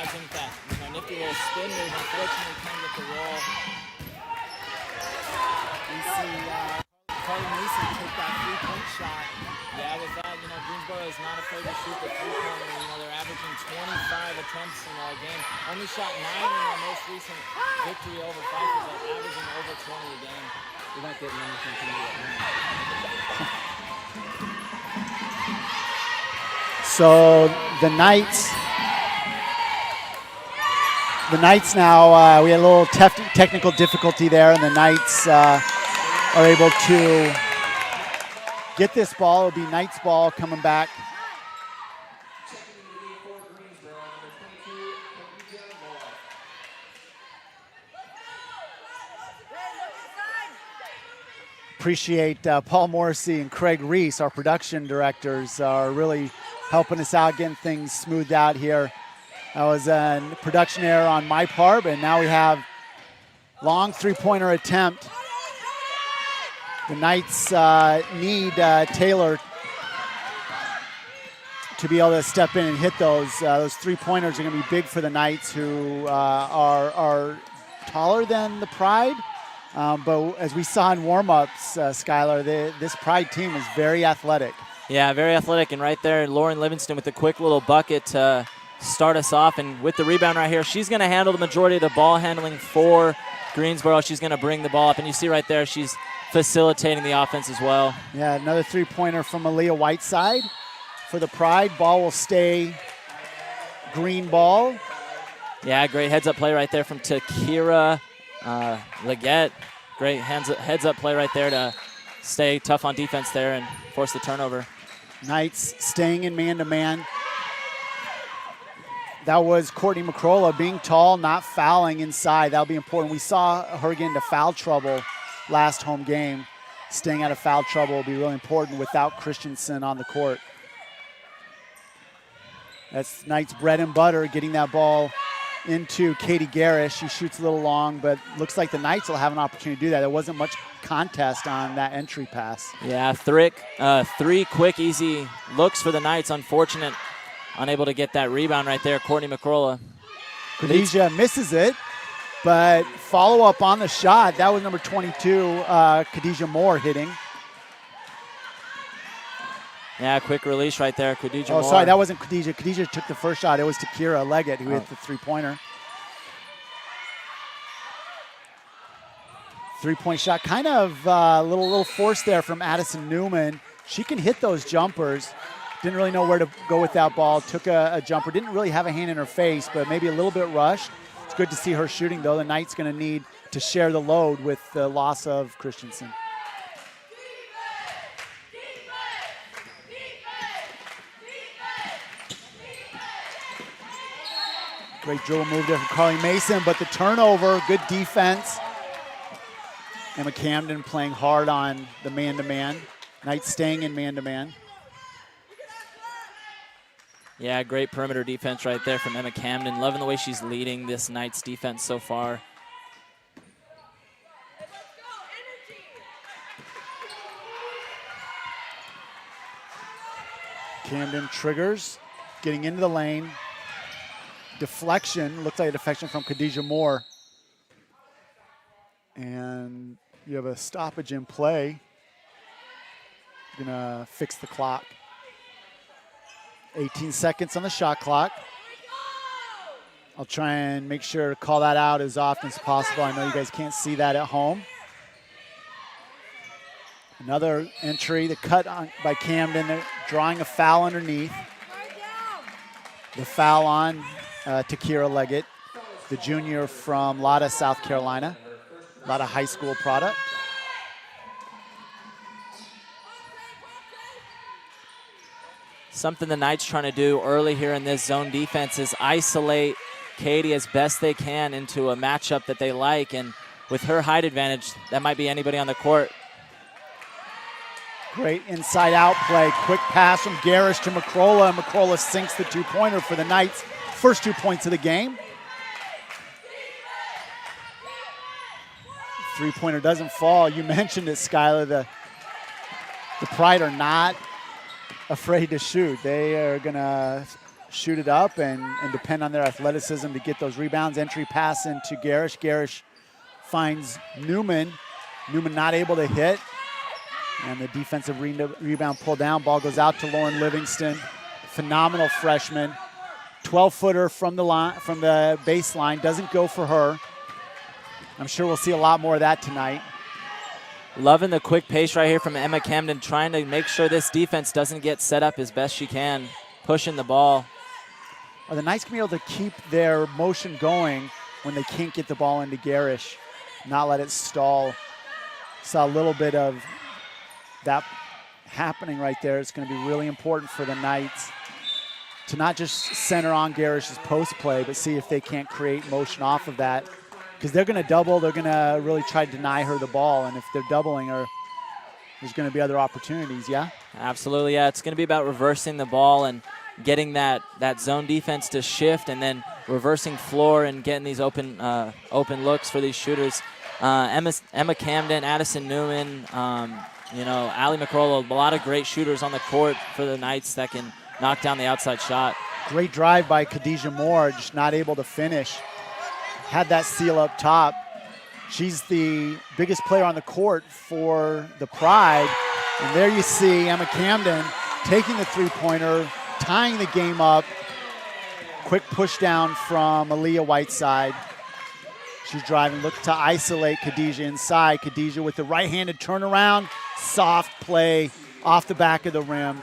adds in that nifty little spin move. Unfortunately, can't get the roll. We see Carly Mason take that 3-point shot. Yeah, with that, Greensboro is not afraid to shoot the three-pointer. They're averaging 25 attempts in our game. Only shot 9 in their most recent victory over Pfeiffer, but averaging over 20 a game. We're not getting anything from you right now. So the Knights now, we had a little technical difficulty there, and the Knights are able to get this ball. It'll be Knights ball coming back. Appreciate Paul Morrissey and Craig Reese, our production directors, are really helping us out, getting things smoothed out here. That was a production error on my part, and now we have long three-pointer attempt. The Knights need Taylor to be able to step in and hit those. Those three-pointers are going to be big for the Knights, who are taller than the Pride. But as we saw in warm-ups, Skylar, this Pride team is very athletic. Yeah, very athletic. And right there, Lauren Livingston with a quick little bucket to start us off. And with the rebound right here, she's going to handle the majority of the ball handling for Greensboro. She's going to bring the ball up. And you see right there, she's facilitating the offense as well. Yeah, another three-pointer from Aaliyah Whiteside for the Pride. Ball will stay green ball. Yeah, great heads-up play right there from Takira Leggett. Great heads-up play right there to stay tough on defense there and force the turnover. Knights staying in man-to-man. That was Courtney McCrolla being tall, not fouling inside. That'll be important. We saw her get into foul trouble last home game. Staying out of foul trouble will be really important without Christensen on the court. That's Knights' bread and butter, getting that ball into Katie Garish. She shoots a little long, but looks like the Knights will have an opportunity to do that. There wasn't much contest on that entry pass. Yeah, three quick, easy looks for the Knights. Unfortunate, unable to get that rebound right there. Courtney McCrolla. Khadijah misses it, but follow up on the shot. That was number 22, Khadijah Moore hitting. Yeah, quick release right there, Khadijah Moore. Oh, sorry, that wasn't Khadijah. Khadijah took the first shot. It was Takira Leggett who hit the three-pointer. Three-point shot, kind of a little force there from Addison Newman. She can hit those jumpers. Didn't really know where to go with that ball. Took a jumper. Didn't really have a hand in her face, but maybe a little bit rushed. It's good to see her shooting, though. The Knights going to need to share the load with the loss of Christensen. Great dribble move there from Carly Mason, but the turnover, good defense. Emma Camden playing hard on the man-to-man. Knights staying in man-to-man. Yeah, great perimeter defense right there from Emma Camden. Loving the way she's leading this Knights defense so far. Camden triggers, getting into the lane. Deflection, looks like a deflection from Khadijah Moore. And you have a stoppage in play. Gonna fix the clock. 18 seconds on the shot clock. I'll try and make sure to call that out as often as possible. I know you guys can't see that at home. Another entry, the cut on by Camden. They're drawing a foul underneath. The foul on Takira Leggett, the junior from Latta, South Carolina. Latta high school product. Something the Knights trying to do early here in this zone defense is isolate Katie as best they can into a matchup that they like, and with her height advantage, that might be anybody on the court. Great inside-out play. Quick pass from Garish to McCrolla, and McCrolla sinks the two-pointer for the Knights. First 2 points of the game. Three-pointer doesn't fall. You mentioned it, Skylar. The Pride are not afraid to shoot. They are going to shoot it up and depend on their athleticism to get those rebounds. Entry pass into Garish. Garish finds Newman. Newman not able to hit. And the defensive rebound pull down. Ball goes out to Lauren Livingston. Phenomenal freshman. 12-footer from the line, from the baseline. Doesn't go for her. I'm sure we'll see a lot more of that tonight. Loving the quick pace right here from Emma Camden, trying to make sure this defense doesn't get set up as best she can, pushing the ball. The Knights can be able to keep their motion going when they can't get the ball into Garish, not let it stall. Saw a little bit of that happening right there. It's going to be really important for the Knights to not just center on Garish's post play, but see if they can't create motion off of that. Because they're going to double, they're going to really try to deny her the ball, and if they're doubling her, there's going to be other opportunities, yeah? Absolutely, yeah. It's going to be about reversing the ball and getting that zone defense to shift, and then reversing floor and getting these open looks for these shooters. Emma Camden, Addison Newman, Allie McCroll, a lot of great shooters on the court for the Knights that can knock down the outside shot. Great drive by Khadijah Moore, just not able to finish. Had that seal up top. She's the biggest player on the court for the Pride. And there you see Emma Camden taking the three-pointer, tying the game up. Quick push down from Aaliyah Whiteside. She's driving, looking to isolate Khadijah inside. Khadijah with the right-handed turnaround. Soft play off the back of the rim.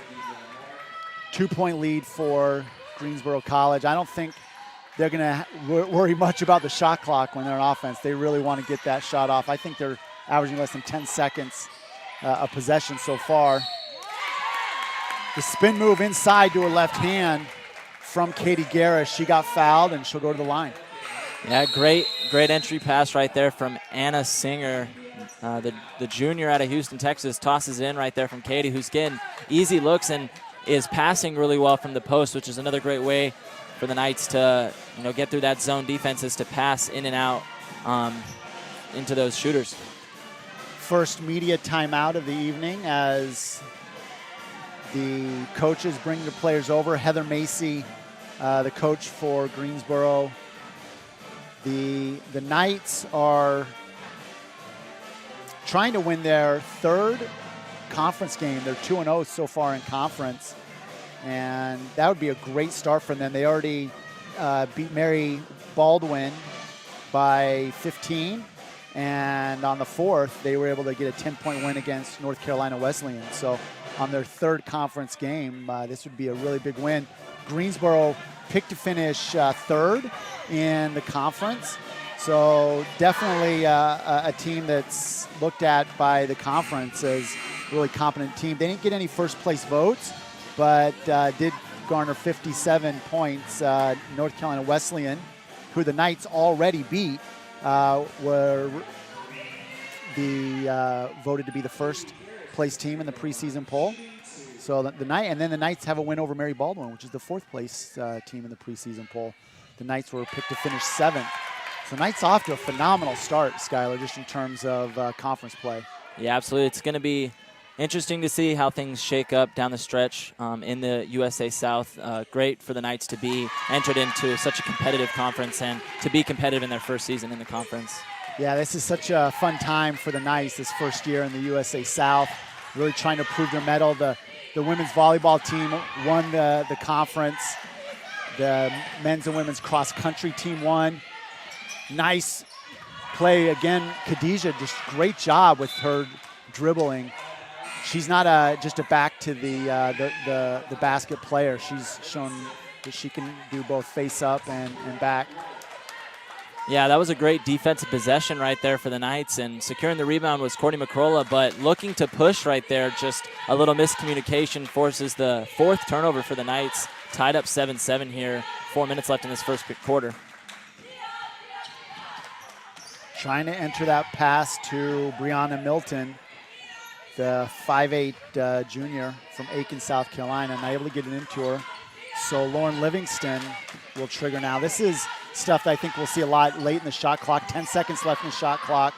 2-point lead for Greensboro College. I don't think they're going to worry much about the shot clock when they're on offense. They really want to get that shot off. I think they're averaging less than 10 seconds of possession so far. The spin move inside to her left hand from Katie Garish. She got fouled, and she'll go to the line. Yeah, great entry pass right there from Anna Singer. The junior out of Houston, Texas, tosses it in right there from Katie, who's getting easy looks and is passing really well from the post, which is another great way for the Knights to get through that zone defense, is to pass in and out into those shooters. First media timeout of the evening as the coaches bring the players over. Heather Macy, the coach for Greensboro. The Knights are trying to win their third conference game. They're 2-0 so far in conference, and that would be a great start for them. They already beat Mary Baldwin by 15, and on the 4th, they were able to get a 10-point win against North Carolina Wesleyan. So on their third conference game, this would be a really big win. Greensboro picked to finish third in the conference. So definitely a team that's looked at by the conference as a really competent team. They didn't get any first place votes, but did garner 57 points. North Carolina Wesleyan, who the Knights already beat, were voted to be the first place team in the preseason poll. So the Knights have a win over Mary Baldwin, which is the 4th place team in the preseason poll. The Knights were picked to finish 7th. So Knights off to a phenomenal start, Skylar, just in terms of conference play. Yeah, absolutely. It's going to be interesting to see how things shake up down the stretch in the USA South. Great for the Knights to be entered into such a competitive conference and to be competitive in their first season in the conference. Yeah, this is such a fun time for the Knights this first year in the USA South, really trying to prove their mettle. The women's volleyball team won the conference. The men's and women's cross-country team won. Nice play again. Khadijah, just great job with her dribbling. She's not just a back to the basket player. She's shown that she can do both face up and back. Yeah, that was a great defensive possession right there for the Knights, and securing the rebound was Courtney McCrolla, but looking to push right there, just a little miscommunication forces the 4th turnover for the Knights. Tied up 7-7 here, 4 minutes left in this first quarter. Trying to enter that pass to Brianna Milton, the 5'8" junior from Aiken, South Carolina, not able to get it into her. So Lauren Livingston will trigger now. This is stuff that I think we'll see a lot late in the shot clock. 10 seconds left in the shot clock.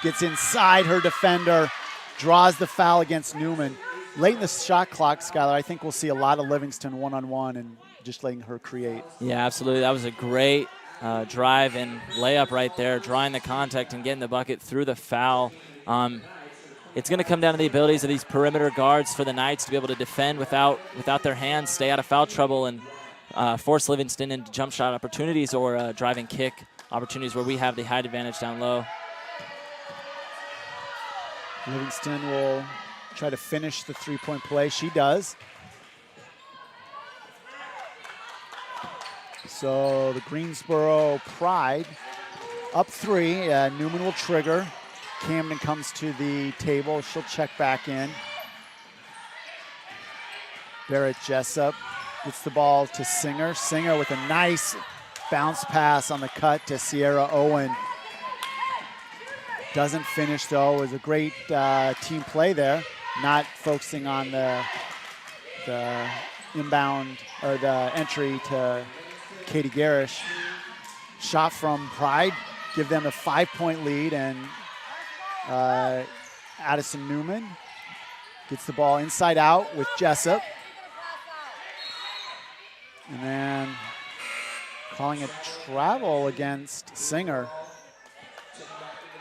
Gets inside her defender, draws the foul against Newman. Late in the shot clock, Skylar, I think we'll see a lot of Livingston one-on-one and just letting her create. Yeah, absolutely. That was a great drive and layup right there, drawing the contact and getting the bucket through the foul. It's going to come down to the abilities of these perimeter guards for the Knights to be able to defend without their hands, stay out of foul trouble, and force Livingston into jump shot opportunities or driving kick opportunities where we have the height advantage down low. Livingston will try to finish the three-point play. She does. So the Greensboro Pride up 3. Newman will trigger. Camden comes to the table. She'll check back in. Barrett Jessup gets the ball to Singer. Singer with a nice bounce pass on the cut to Sierra Owen. Doesn't finish, though. It was a great team play there. Not focusing on the inbound or the entry to Katie Garish. Shot from Pride, give them a 5-point lead, and Addison Newman gets the ball inside out with Jessup. And then calling a travel against Singer.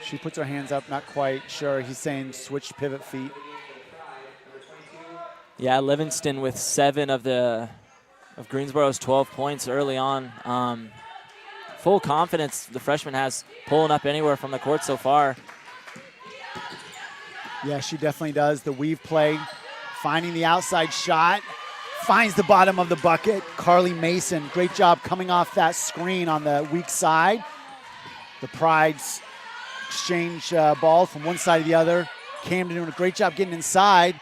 She puts her hands up, not quite sure. He's saying switch pivot feet. Yeah, Livingston with 7 of Greensboro's 12 points early on. Full confidence the freshman has pulling up anywhere from the court so far. Yeah, she definitely does. The weave play, finding the outside shot, finds the bottom of the bucket. Carly Mason, great job coming off that screen on the weak side. The Pride's exchange ball from one side to the other. Camden doing a great job getting inside.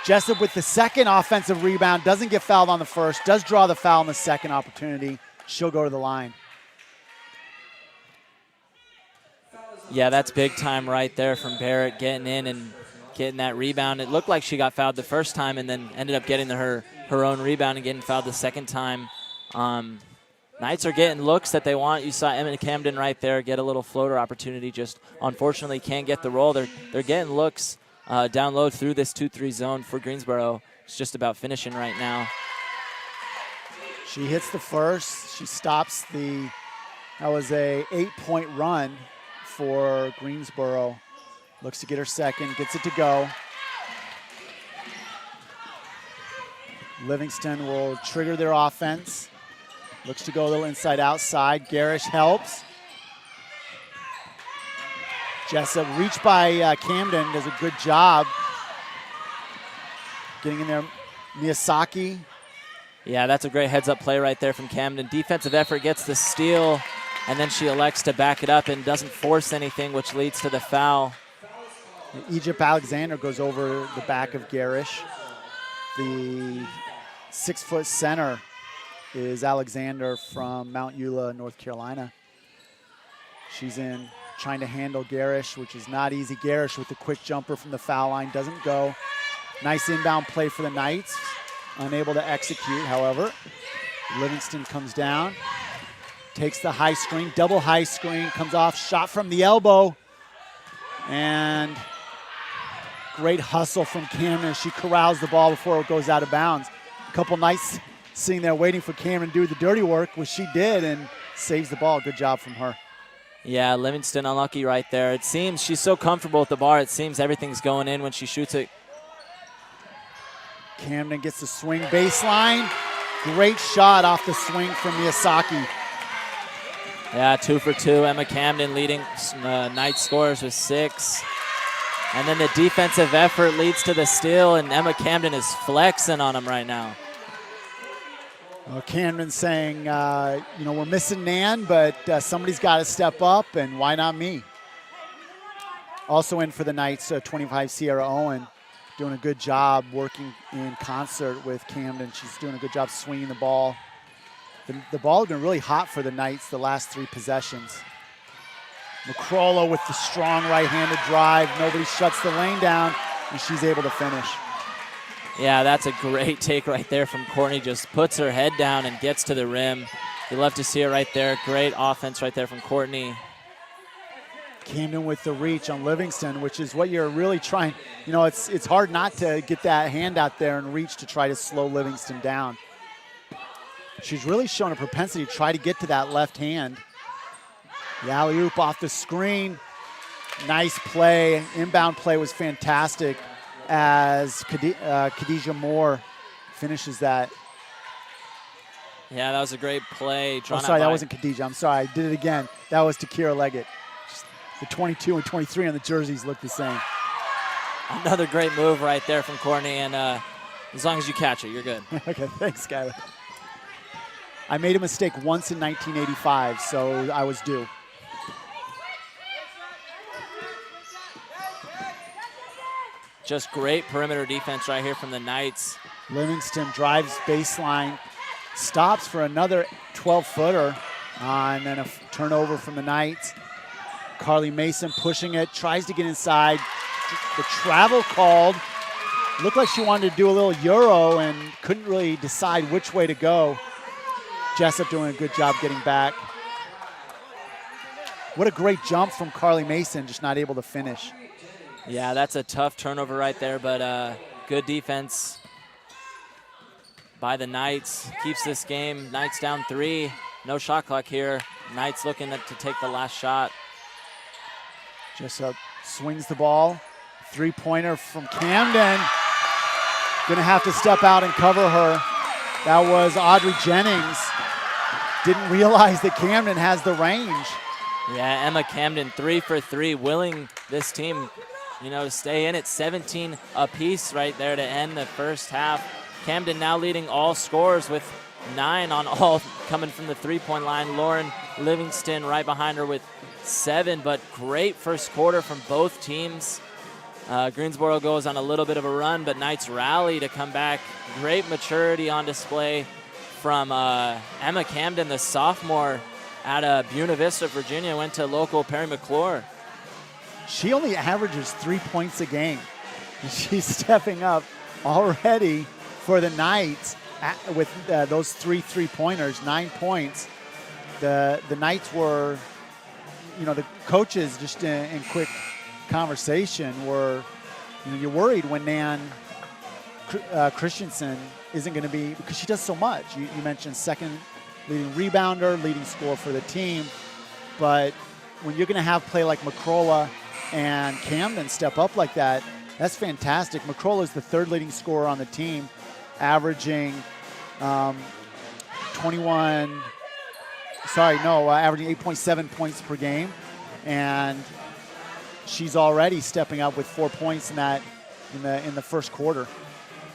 Jessup with the second offensive rebound, doesn't get fouled on the first, does draw the foul on the second opportunity. She'll go to the line. Yeah, that's big time right there from Barrett, getting in and getting that rebound. It looked like she got fouled the first time and then ended up getting her own rebound and getting fouled the second time. Knights are getting looks that they want. You saw Emma Camden right there get a little floater opportunity, just unfortunately can't get the roll. They're getting looks down low through this 2-3 zone for Greensboro. It's just about finishing right now. She hits the first. She stops that was a 8-point run for Greensboro. Looks to get her second, gets it to go. Livingston will trigger their offense. Looks to go a little inside outside. Garish helps. Jessup reached by Camden, does a good job getting in there. Miyazaki. Yeah, that's a great heads-up play right there from Camden. Defensive effort, gets the steal, and then she elects to back it up and doesn't force anything, which leads to the foul. Egypt Alexander goes over the back of Garish. The 6-foot center is Alexander from Mount Eula, North Carolina. She's in trying to handle Garish, which is not easy. Garish with the quick jumper from the foul line, doesn't go. Nice inbound play for the Knights. Unable to execute, however. Livingston comes down, takes the high screen, double high screen, comes off, shot from the elbow. And great hustle from Cameron. She corrals the ball before it goes out of bounds. A couple Knights sitting there waiting for Cameron to do the dirty work, which she did, and saves the ball. Good job from her. Yeah, Livingston unlucky right there. It seems she's so comfortable with the bar, it seems everything's going in when she shoots it. Camden gets the swing baseline. Great shot off the swing from Miyazaki. Yeah, 2 for 2. Emma Camden leading Knights scorers with 6. And then the defensive effort leads to the steal, and Emma Camden is flexing on him right now. Camden saying, we're missing Nan, but somebody's got to step up, and why not me? Also in for the Knights, 25 Sierra Owen, doing a good job working in concert with Camden. She's doing a good job swinging the ball. The ball has been really hot for the Knights the last 3 possessions. McCrollo with the strong right-handed drive. Nobody shuts the lane down, and she's able to finish. Yeah, that's a great take right there from Courtney. Just puts her head down and gets to the rim. You love to see it right there. Great offense right there from Courtney. Camden with the reach on Livingston, which is what you're really trying. It's hard not to get that hand out there and reach to try to slow Livingston down. She's really shown a propensity to try to get to that left hand. The alley-oop off the screen. Nice play. Inbound play was fantastic as Khadijah Moore finishes that. Yeah, that was a great play. Oh, sorry, that wasn't Khadijah. I'm sorry, I did it again. That was Takira Leggett. Just the 22 and 23 on the jerseys look the same. Another great move right there from Courtney, and as long as you catch it, you're good. Okay, thanks, Skylar. I made a mistake once in 1985, so I was due. Just great perimeter defense right here from the Knights. Livingston drives baseline, stops for another 12-footer, and then a turnover from the Knights. Carly Mason pushing it, tries to get inside. The travel called. Looked like she wanted to do a little Euro and couldn't really decide which way to go. Jessup doing a good job getting back. What a great jump from Carly Mason, just not able to finish. Yeah, that's a tough turnover right there, but good defense by the Knights. Keeps this game. Knights down 3. No shot clock here. Knights looking to take the last shot. Jessup swings the ball. Three-pointer from Camden. Gonna have to step out and cover her. That was Audrey Jennings. Didn't realize that Camden has the range. Yeah, Emma Camden 3 for 3, willing this team, to stay in at 17 apiece right there to end the first half. Camden now leading all scorers with 9 on all coming from the three-point line. Lauren Livingston right behind her with 7, but great first quarter from both teams. Greensboro goes on a little bit of a run, but Knights rally to come back. Great maturity on display from Emma Camden, the sophomore out of Buena Vista, Virginia, went to local Perry McClure. She only averages 3 points a game. She's stepping up already for the Knights with those 3 3-pointers, 9 points. The Knights were, the coaches just in quick conversation were, you're worried when Nan Christensen isn't going to be, because she does so much. You mentioned second leading rebounder, leading scorer for the team, but when you're going to have play like McCrolla and Camden step up like that, that's fantastic. McCrolla is the 3rd leading scorer on the team, averaging averaging 8.7 points per game, and she's already stepping up with 4 points in the first quarter.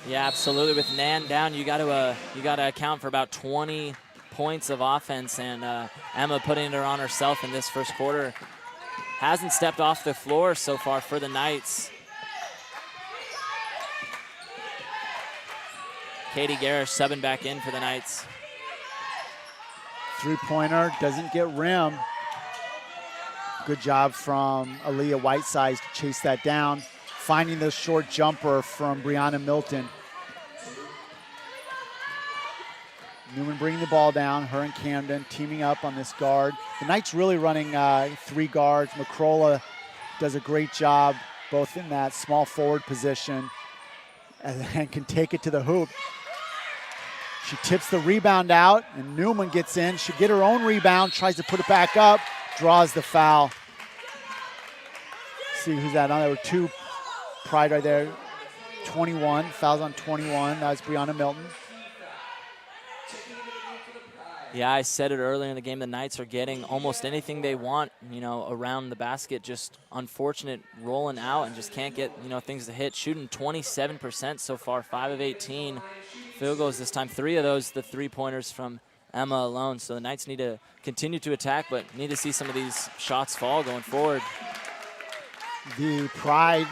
Yeah, absolutely. With Nan down, you got to account for about 20 points of offense, and Emma putting it on herself in this first quarter. Hasn't stepped off the floor so far for the Knights. Katie Garish subbing back in for the Knights. Three-pointer doesn't get rim. Good job from Aaliyah Whitesides to chase that down. Finding the short jumper from Brianna Milton. Newman bringing the ball down, her and Camden teaming up on this guard. The Knights really running 3 guards. McCrolla does a great job both in that small forward position and can take it to the hoop. She tips the rebound out, and Newman gets in. She'll get her own rebound, tries to put it back up, draws the foul. See who's that on? There were 2 Pride right there. 21, fouls on 21. That was Brianna Milton. Yeah, I said it earlier in the game, the Knights are getting almost anything they want, around the basket. Just unfortunate rolling out and just can't get, things to hit. Shooting 27% so far, 5 of 18. Field goals this time, 3 of those, the 3-pointers from Emma alone. So the Knights need to continue to attack, but need to see some of these shots fall going forward. The Pride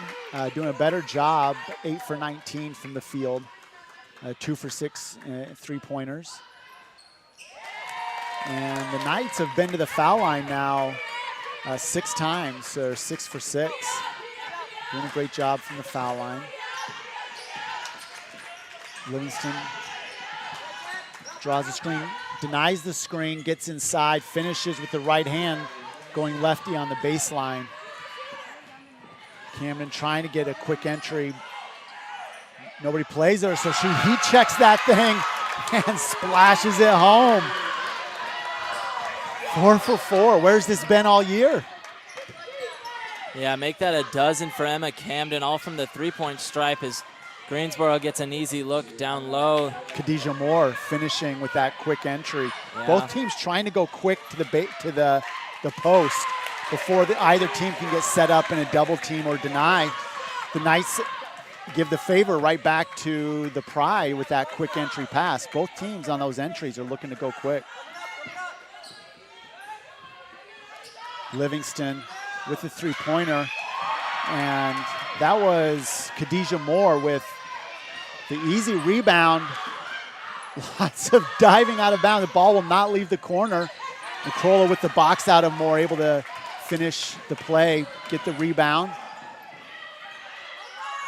doing a better job, 8 for 19 from the field, 2 for 6 3-pointers. And the Knights have been to the foul line now 6 times, so 6 for 6. Doing a great job from the foul line. Livingston draws the screen, denies the screen, gets inside, finishes with the right hand, going lefty on the baseline. Camden trying to get a quick entry. Nobody plays her, so he checks that thing and splashes it home. 4 for 4. Where's this been all year? Yeah, make that a dozen for Emma Camden, all from the three-point stripe as Greensboro gets an easy look down low. Khadijah Moore finishing with that quick entry. Yeah. Both teams trying to go quick to the post before either team can get set up in a double team or deny. The Knights give the favor right back to the Pride with that quick entry pass. Both teams on those entries are looking to go quick. Livingston with the three-pointer, and that was Khadijah Moore with the easy rebound. Lots of diving out of bounds. The ball will not leave the corner. Nicola with the box out of Moore, able to finish the play, get the rebound.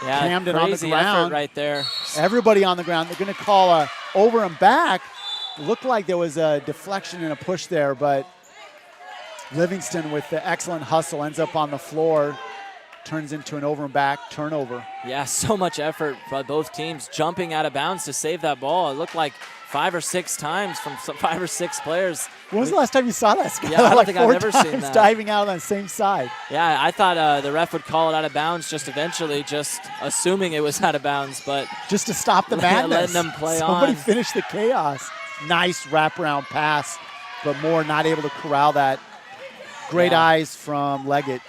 Yeah, Camden on the ground right there. Everybody on the ground. They're going to call a over and back. Looked like there was a deflection and a push there, but Livingston with the excellent hustle ends up on the floor, turns into an over and back turnover. Yeah, so much effort by both teams jumping out of bounds to save that ball. It looked like 5 or 6 times from 5 or 6 players. When was the last time you saw that, Scott? Yeah, I don't like think 4 I've ever times seen that. Diving out on the same side. Yeah, I thought the ref would call it out of bounds just eventually, just assuming it was out of bounds, but just to stop the madness. Letting them play Somebody on. finish the chaos. Nice wraparound pass, but Moore not able to corral that. Great eyes from Leggett.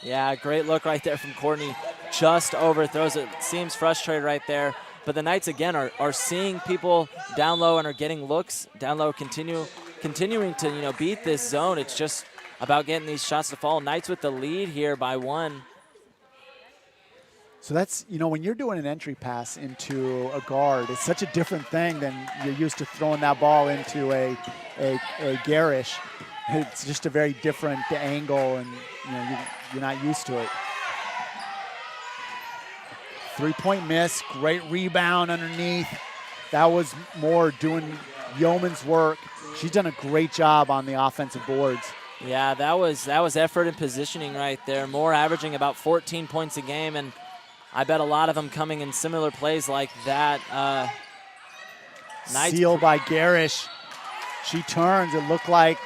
Yeah, great look right there from Courtney. Just overthrows it. Seems frustrated right there. But the Knights, again, are seeing people down low and are getting looks down low, continuing to, beat this zone. It's just about getting these shots to fall. Knights with the lead here by 1. So that's, when you're doing an entry pass into a guard, it's such a different thing than you're used to throwing that ball into a garish. It's just a very different angle, and you're not used to it. 3-point miss, great rebound underneath. That was Moore doing yeoman's work. She's done a great job on the offensive boards. Yeah, that was effort and positioning right there. Moore averaging about 14 points a game, and I bet a lot of them coming in similar plays like that. Steal by Garish. She turns. It looked like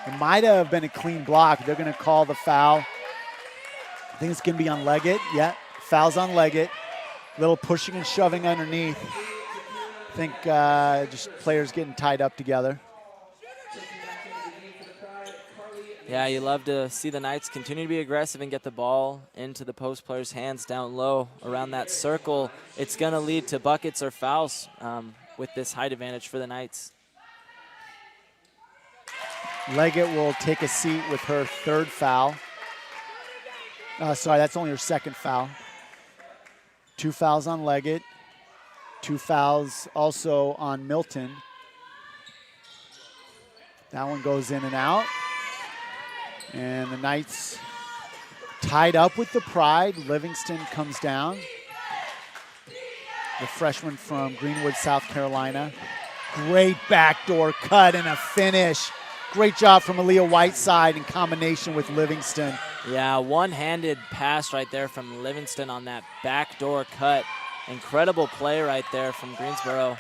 it might have been a clean block. They're going to call the foul. I think it's going to be on Leggett. Yeah, foul's on Leggett. Little pushing and shoving underneath. I think just players getting tied up together. Yeah, you love to see the Knights continue to be aggressive and get the ball into the post players' hands down low around that circle. It's going to lead to buckets or fouls with this height advantage for the Knights. Leggett will take a seat with her 3rd foul. Sorry, that's only her 2nd foul. 2 fouls on Leggett. 2 fouls also on Milton. That one goes in and out. And the Knights tied up with the Pride. Livingston comes down. The freshman from Greenwood, South Carolina. Great backdoor cut and a finish. Great job from Aaliyah Whiteside in combination with Livingston. Yeah, one-handed pass right there from Livingston on that backdoor cut. Incredible play right there from Greensboro.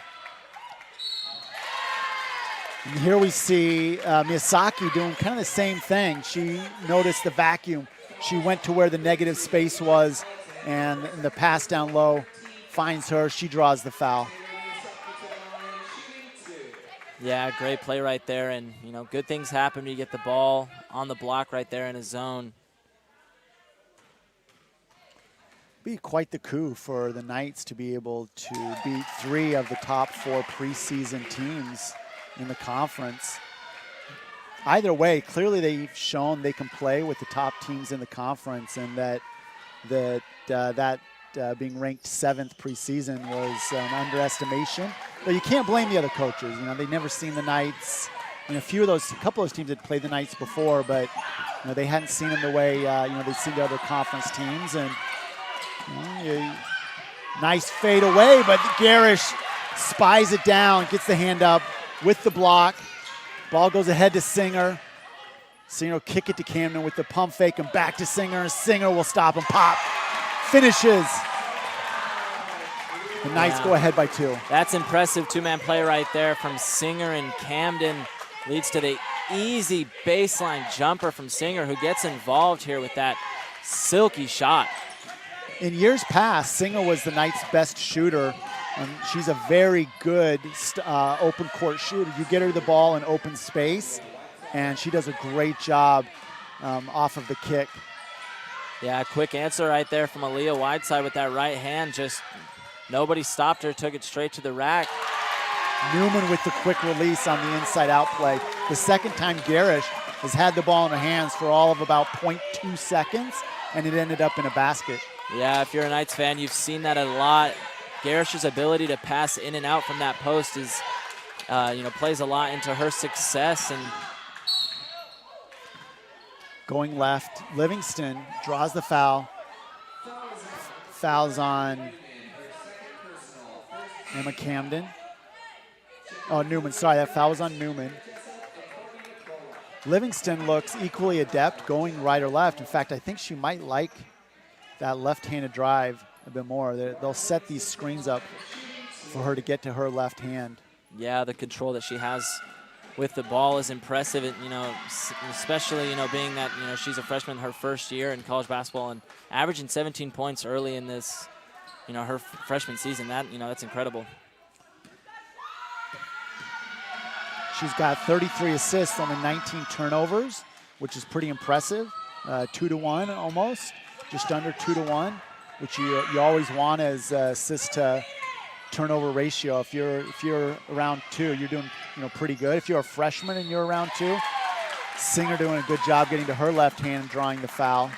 And here we see Miyazaki doing kind of the same thing. She noticed the vacuum. She went to where the negative space was, and the pass down low finds her. She draws the foul. Yeah, great play right there, and good things happen when you get the ball on the block right there in a zone. Be quite the coup for the Knights to be able to beat 3 of the top 4 preseason teams in the conference. Either way, clearly they've shown they can play with the top teams in the conference, and that being ranked 7th preseason was an underestimation. But you can't blame the other coaches. They've never seen the Knights. A couple of those teams had played the Knights before, but they hadn't seen them the way they've seen the other conference teams. And nice fade away, but Garish spies it down, gets the hand up with the block. Ball goes ahead to Singer. Singer will kick it to Camden with the pump fake and back to Singer. Singer will stop and pop. Finishes. The Knights go ahead by 2. That's impressive two-man play right there from Singer and Camden. Leads to the easy baseline jumper from Singer, who gets involved here with that silky shot. In years past, Singer was the Knights' best shooter, and she's a very good open court shooter. You get her the ball in open space, and she does a great job off of the kick. Yeah, quick answer right there from Aaliyah Whiteside with that right hand. Just nobody stopped her, took it straight to the rack. Newman with the quick release on the inside-out play. The second time Garish has had the ball in her hands for all of about 0.2 seconds, and it ended up in a basket. Yeah, if you're a Knights fan, you've seen that a lot. Garish's ability to pass in and out from that post is, plays a lot into her success. And going left, Livingston draws the foul. Fouls on Emma Camden. Oh, Newman, sorry, that foul was on Newman. Livingston looks equally adept going right or left. In fact, I think she might like that left-handed drive a bit more. They'll set these screens up for her to get to her left hand. Yeah, the control that she has with the ball is impressive. And, especially, being that, she's a freshman her first year in college basketball and averaging 17 points early in this, her freshman season. That's incredible. She's got 33 assists, only 19 turnovers, which is pretty impressive. 2-to-1 almost, just under 2-to-1, which you always want as assist to turnover ratio. If you're around 2, you're doing pretty good. If you're a freshman and you're around 2, Singer doing a good job getting to her left hand and drawing the foul.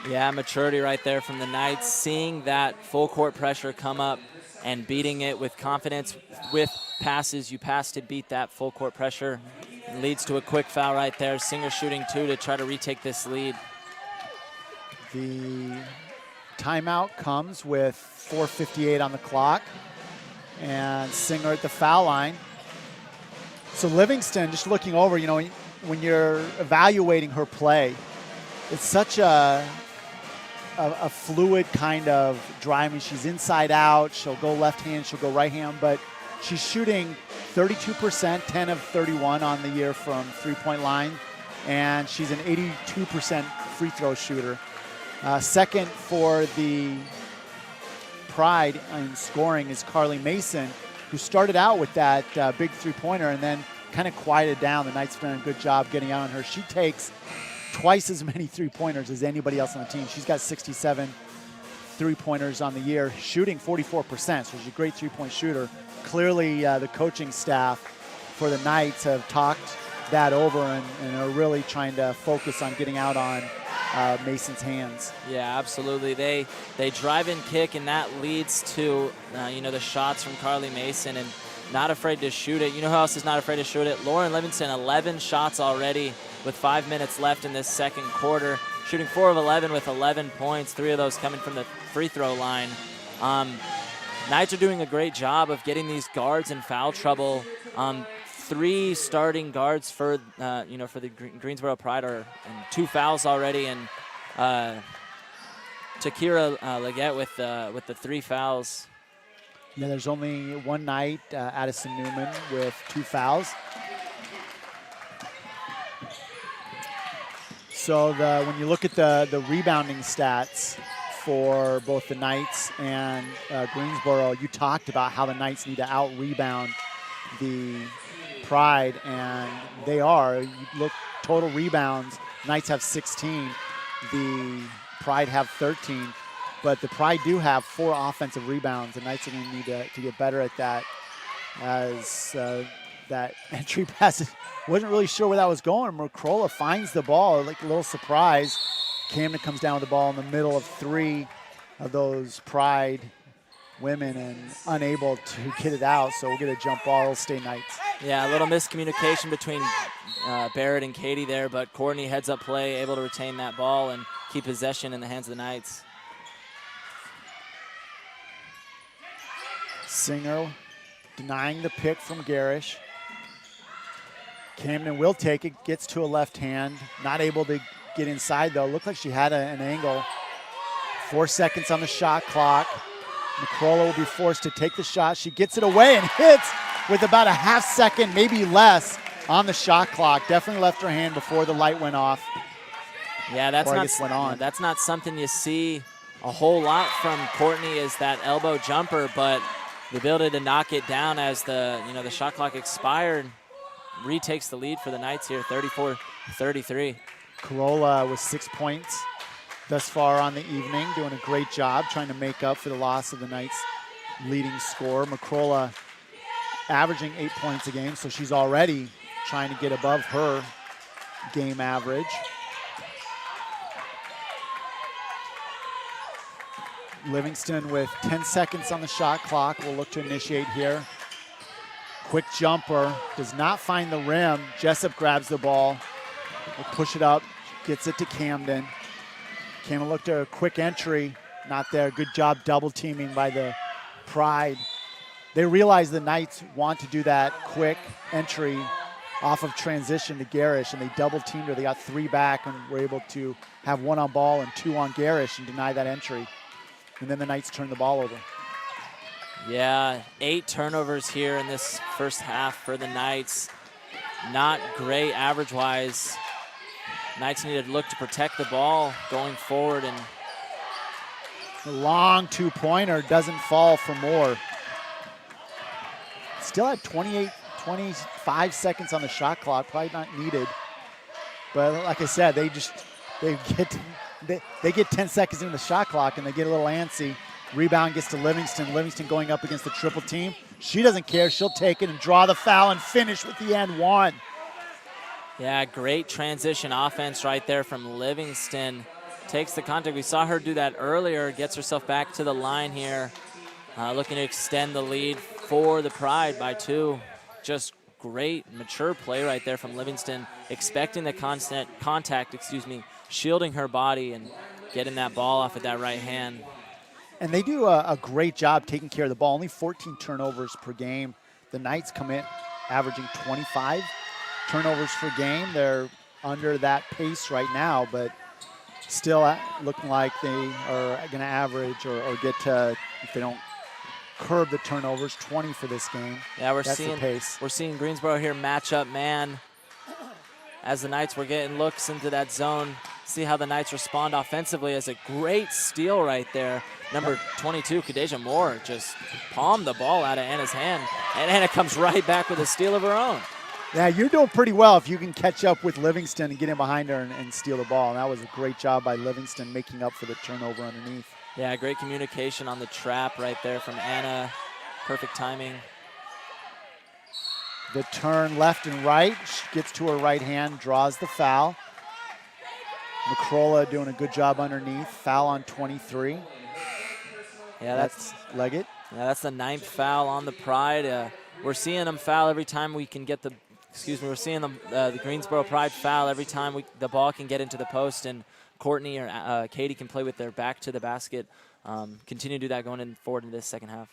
Yeah, maturity right there from the Knights, seeing that full court pressure come up and beating it with confidence with passes. You pass to beat that full court pressure. It leads to a quick foul right there. Singer shooting 2 to try to retake this lead. The timeout comes with 4:58 on the clock, and Singer at the foul line. So Livingston, just looking over, when you're evaluating her play, it's such a fluid kind of drive. I mean, she's inside out, she'll go left hand, she'll go right hand, but she's shooting 32%, 10 of 31 on the year from three-point line, and she's an 82% free throw shooter. Second for the Pride in scoring is Carly Mason, who started out with that big three-pointer and then kind of quieted down. The Knights done a good job getting out on her. She takes twice as many three-pointers as anybody else on the team. She's got 67 three-pointers on the year, shooting 44%, so she's a great three-point shooter. Clearly, the coaching staff for the Knights have talked that over and are really trying to focus on getting out on Mason's hands. Yeah, absolutely. They drive and kick, and that leads to, the shots from Carly Mason, and not afraid to shoot it. You know who else is not afraid to shoot it? Lauren Livingston, 11 shots already with 5 minutes left in this second quarter. Shooting 4 of 11 with 11 points, 3 of those coming from the free throw line. Knights are doing a great job of getting these guards in foul trouble. 3 starting guards for the Greensboro Pride are in 2 fouls already, and Takira Leggett with the 3 fouls. Yeah, there's only one Knight, Addison Newman, with 2 fouls. So when you look at the rebounding stats for both the Knights and Greensboro, you talked about how the Knights need to out-rebound the Pride, and they are. You look total rebounds, Knights have 16, the Pride have 13, but the Pride do have 4 offensive rebounds. The Knights are going to need to get better at that, as that entry pass wasn't really sure where that was going. Mercola finds the ball, like a little surprise. Camden comes down with the ball in the middle of 3 of those Pride women and unable to get it out, so we'll get a jump ball. It'll stay Knights. Yeah, a little miscommunication between Barrett and Katie there, but Courtney heads up play, able to retain that ball and keep possession in the hands of the Knights. Singer denying the pick from Garish. Camden will take it, gets to a left hand, not able to get inside though. Looked like she had an angle. 4 seconds on the shot clock. McCrolla will be forced to take the shot. She gets it away and hits with about a half second, maybe less, on the shot clock. Definitely left her hand before the light went off. Yeah, that's not something you see a whole lot from Courtney, is that elbow jumper, but the ability to knock it down as the shot clock expired retakes the lead for the Knights here, 34-33. Corolla with 6 points thus far on the evening, doing a great job trying to make up for the loss of the Knights' leading scorer. McCrolla averaging 8 points a game, so she's already trying to get above her game average. Livingston with 10 seconds on the shot clock will look to initiate here. Quick jumper, does not find the rim. Jessup grabs the ball, will push it up, gets it to Camden. Camden looked at a quick entry, not there. Good job double teaming by the Pride. They realize the Knights want to do that quick entry off of transition to Garish, and they double teamed her. They got 3 back and were able to have 1 on ball and 2 on Garish and deny that entry. And then the Knights turn the ball over. Yeah, 8 turnovers here in this first half for the Knights. Not great average-wise. Knights needed to look to protect the ball going forward, and the long 2-pointer doesn't fall for more. Still at 25 seconds on the shot clock, probably not needed. But like I said, they get 10 seconds into the shot clock and they get a little antsy. Rebound gets to Livingston. Livingston going up against the triple team. She doesn't care. She'll take it and draw the foul and finish with the end one. Yeah, great transition offense right there from Livingston. Takes the contact. We saw her do that earlier. Gets herself back to the line here. Looking to extend the lead for the Pride by 2. Just great mature play right there from Livingston. Expecting the constant contact, shielding her body and getting that ball off at that right hand. And they do a great job taking care of the ball. Only 14 turnovers per game. The Knights come in averaging 25 turnovers per game. They're under that pace right now, but still looking like they are going to average or get to, if they don't curb the turnovers, 20 for this game. Yeah, That's the pace. We're seeing Greensboro here match up man as the Knights were getting looks into that zone. See how the Knights respond offensively as a great steal right there. Number 22, Kadeja Moore, just palmed the ball out of Anna's hand, and Anna comes right back with a steal of her own. Yeah, you're doing pretty well if you can catch up with Livingston and get in behind her and steal the ball. And that was a great job by Livingston making up for the turnover underneath. Yeah, great communication on the trap right there from Anna. Perfect timing. The turn left and right. She gets to her right hand, draws the foul. McCrolla doing a good job underneath. Foul on 23. Yeah, that's Leggett. Yeah, that's the 9th foul on the Pride. We're seeing them foul every time we can get the, we're seeing the Greensboro Pride foul every time the ball can get into the post, and Courtney or Katie can play with their back to the basket. Continue to do that going forward in this second half.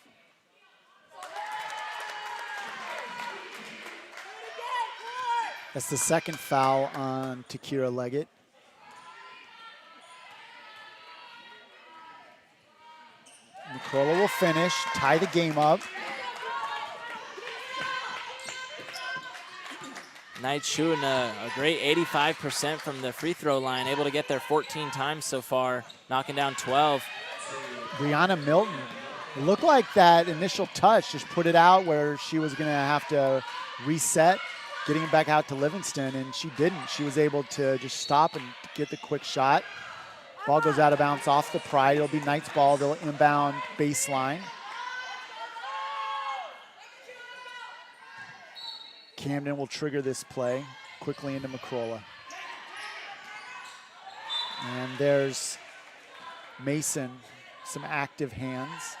That's the 2nd foul on Takira Leggett. McCrolla will finish, tie the game up. Knights shooting a great 85% from the free throw line, able to get there 14 times so far, knocking down 12. Brianna Milton, it looked like that initial touch just put it out where she was going to have to reset, getting it back out to Livingston, and she didn't. She was able to just stop and get the quick shot. Ball goes out of bounds off the Pride. It'll be Knights ball. They'll inbound baseline. Camden will trigger this play quickly into McCrolla. And there's Mason, some active hands.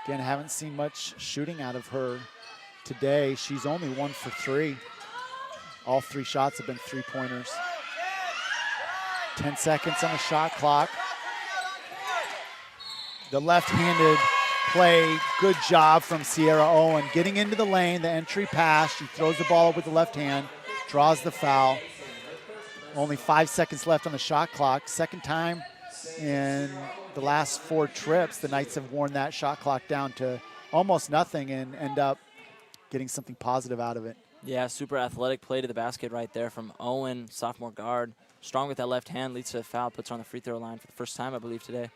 Again, haven't seen much shooting out of her today. She's only 1 for 3. All 3 shots have been 3-pointers. 10 seconds on the shot clock. The left-handed play, good job from Sierra Owen. Getting into the lane, the entry pass. She throws the ball up with the left hand, draws the foul. Only 5 seconds left on the shot clock. Second time in the last 4 trips, the Knights have worn that shot clock down to almost nothing and end up getting something positive out of it. Yeah, super athletic play to the basket right there from Owen, sophomore guard. Strong with that left hand, leads to a foul, puts her on the free throw line for the first time, I believe, today.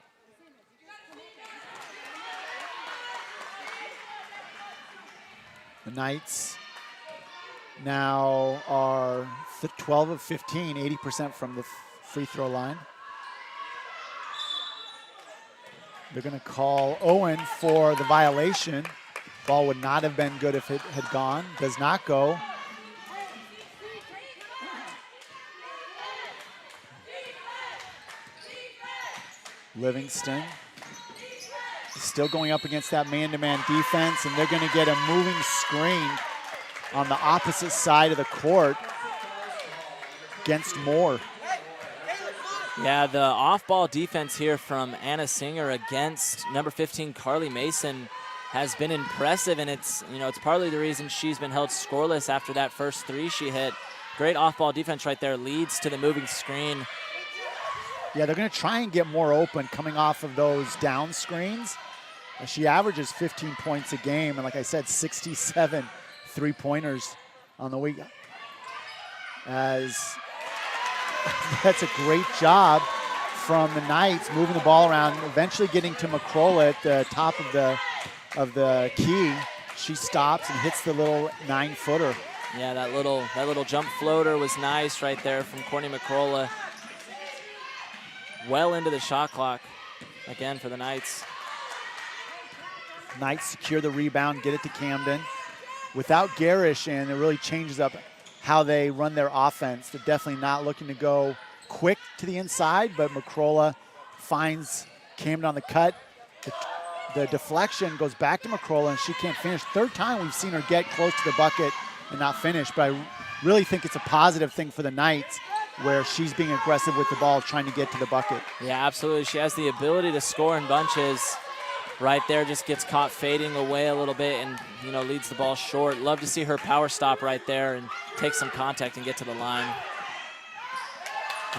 The Knights now are 12 of 15, 80% from the free throw line. They're going to call Owen for the violation. Ball would not have been good if it had gone. Does not go. Livingston still going up against that man-to-man defense, and they're going to get a moving screen on the opposite side of the court against Moore. Yeah, the off-ball defense here from Anna Singer against number 15 Carly Mason has been impressive, and it's partly the reason she's been held scoreless after that first 3 she hit. Great off-ball defense right there, leads to the moving screen. Yeah, they're going to try and get more open coming off of those down screens. She averages 15 points a game, and like I said, 67 three-pointers on the week. As that's a great job from the Knights, moving the ball around, eventually getting to McCrolla at the top of the key. She stops and hits the little 9-footer. Yeah, that little jump floater was nice right there from Courtney McCrolla. Well into the shot clock again for the Knights. Knights secure the rebound, get it to Camden. Without Garish, and it really changes up how they run their offense. They're definitely not looking to go quick to the inside, but McCrolla finds Camden on the cut. The deflection goes back to McCrolla, and she can't finish. 3rd time we've seen her get close to the bucket and not finish, but I really think it's a positive thing for the Knights where she's being aggressive with the ball, trying to get to the bucket. Yeah, absolutely. She has the ability to score in bunches. Right there, just gets caught fading away a little bit and, leads the ball short. Love to see her power stop right there and take some contact and get to the line.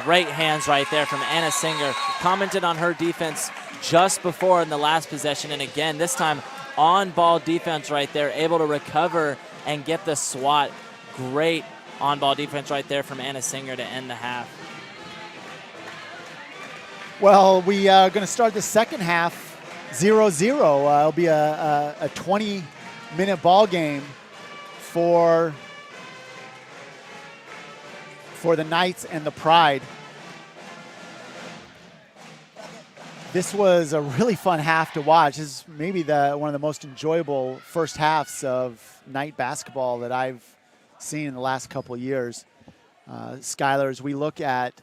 Great hands right there from Anna Singer. Commented on her defense just before in the last possession, and again, this time on-ball defense right there, able to recover and get the swat. Great on-ball defense right there from Anna Singer to end the half. Well, we are going to start the second half 0-0. It'll be a 20-minute ball game for the Knights and the Pride. This was a really fun half to watch. This is maybe one of the most enjoyable first halves of Knight basketball that I've seen in the last couple of years. Skylar, as we look at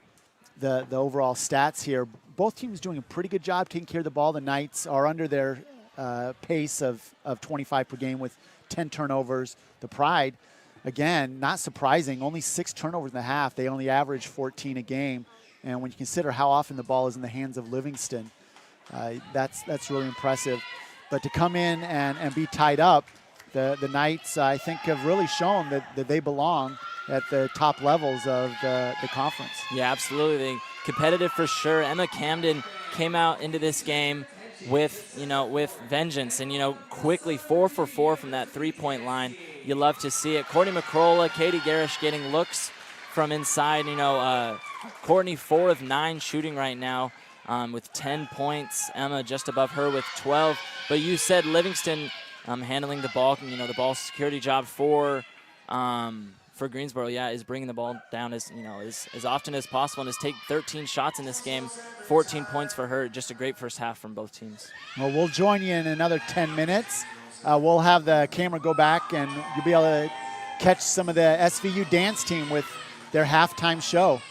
the overall stats here, both teams doing a pretty good job taking care of the ball. The Knights are under their pace of 25 per game with 10 turnovers. The Pride, again, not surprising, only 6 turnovers in the half. They only average 14 a game. And when you consider how often the ball is in the hands of Livingston, that's really impressive. But to come in and be tied up, the Knights, I think, have really shown that they belong at the top levels of the conference. Yeah, absolutely. Competitive for sure. Emma Camden came out into this game with vengeance and, quickly 4 for 4 from that 3-point line. You love to see it. Courtney McCrolla, Katie Garish getting looks from inside. Courtney 4 of 9 shooting right now with 10 points. Emma just above her with 12. But you said Livingston handling the ball, the ball security job for Greensboro, is bringing the ball down as often as possible and has taken 13 shots in this game, 14 points for her. Just a great first half from both teams. Well, we'll join you in another 10 minutes. We'll have the camera go back, and you'll be able to catch some of the SVU dance team with their halftime show.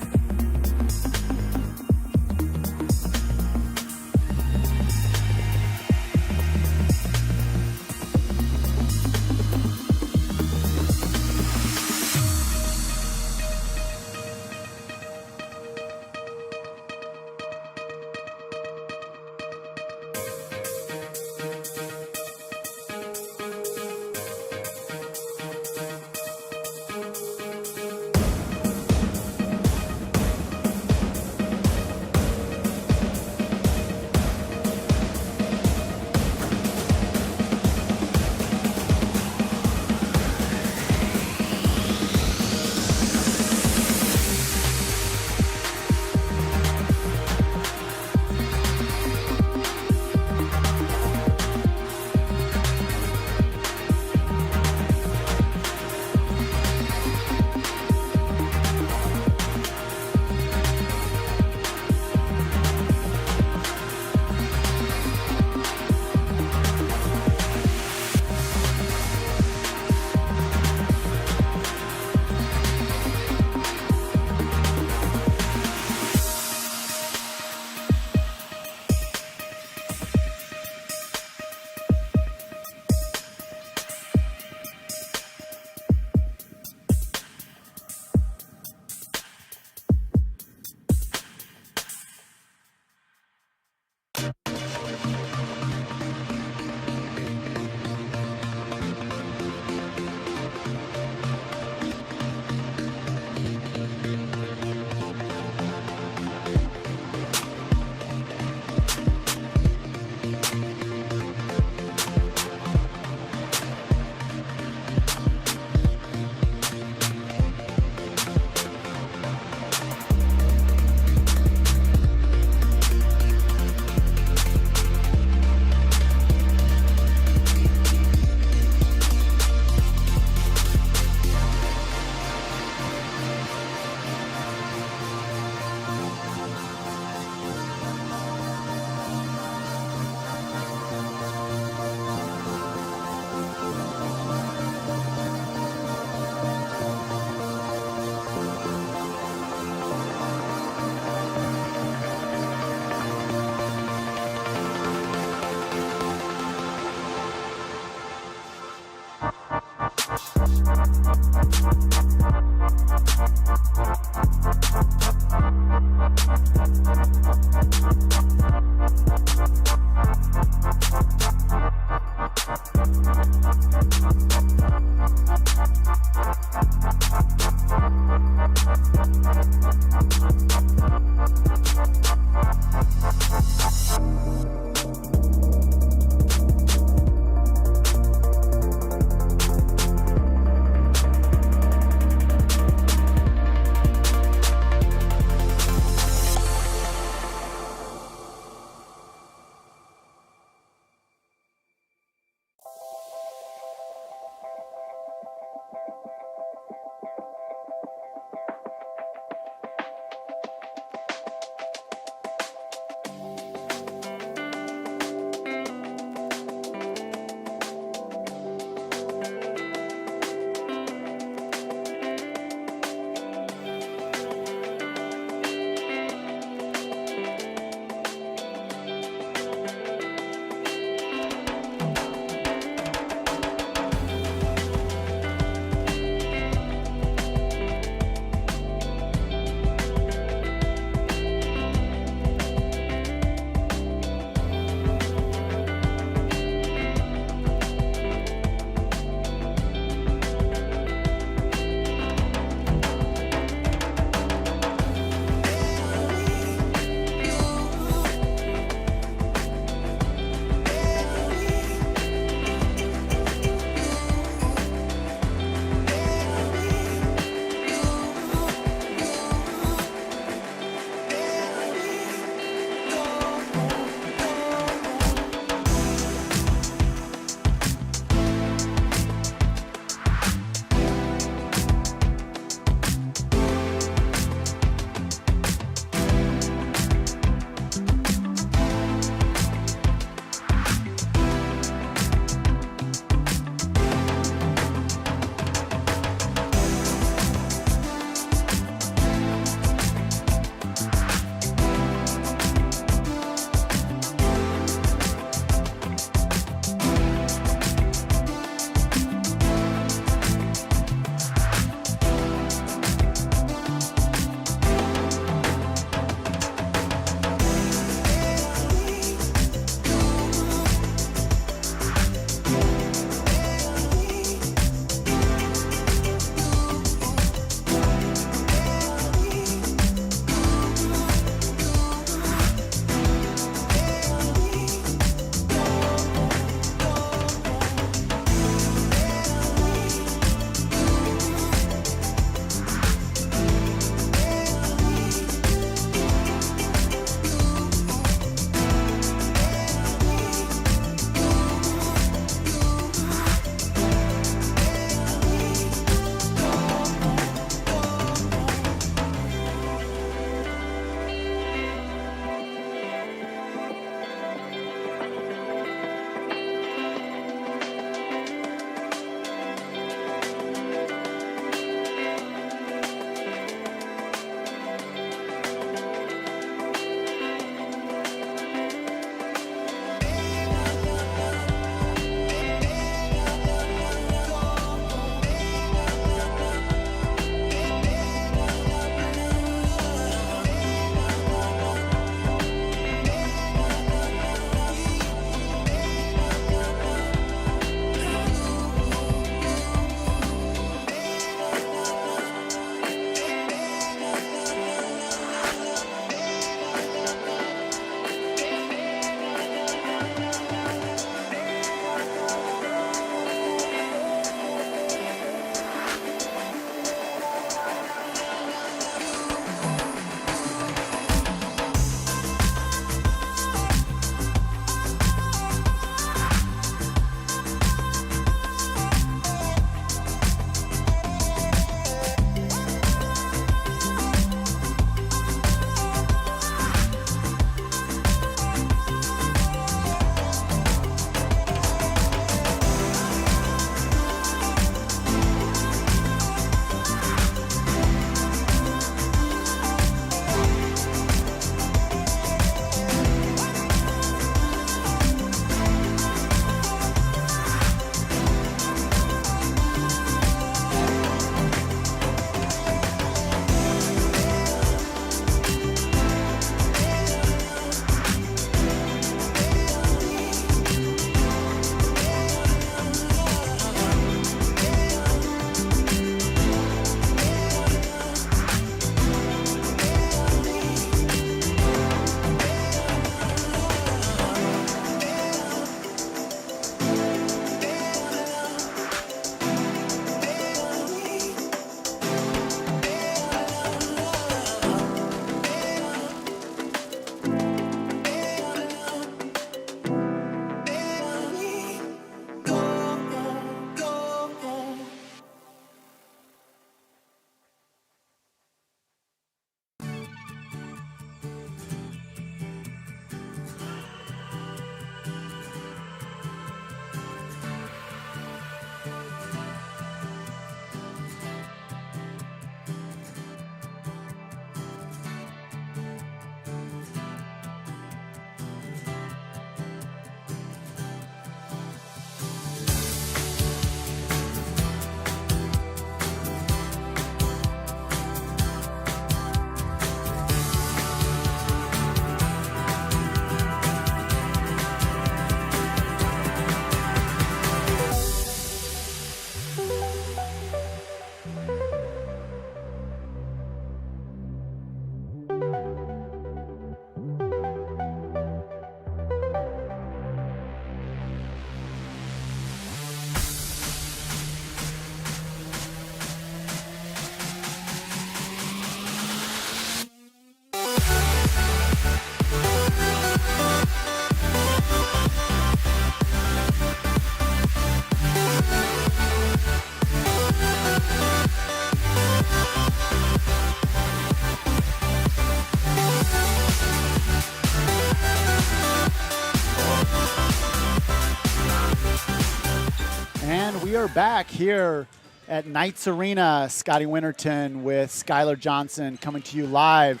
And we are back here at Knights Arena. Scotty Winterton with Skylar Johnson coming to you live.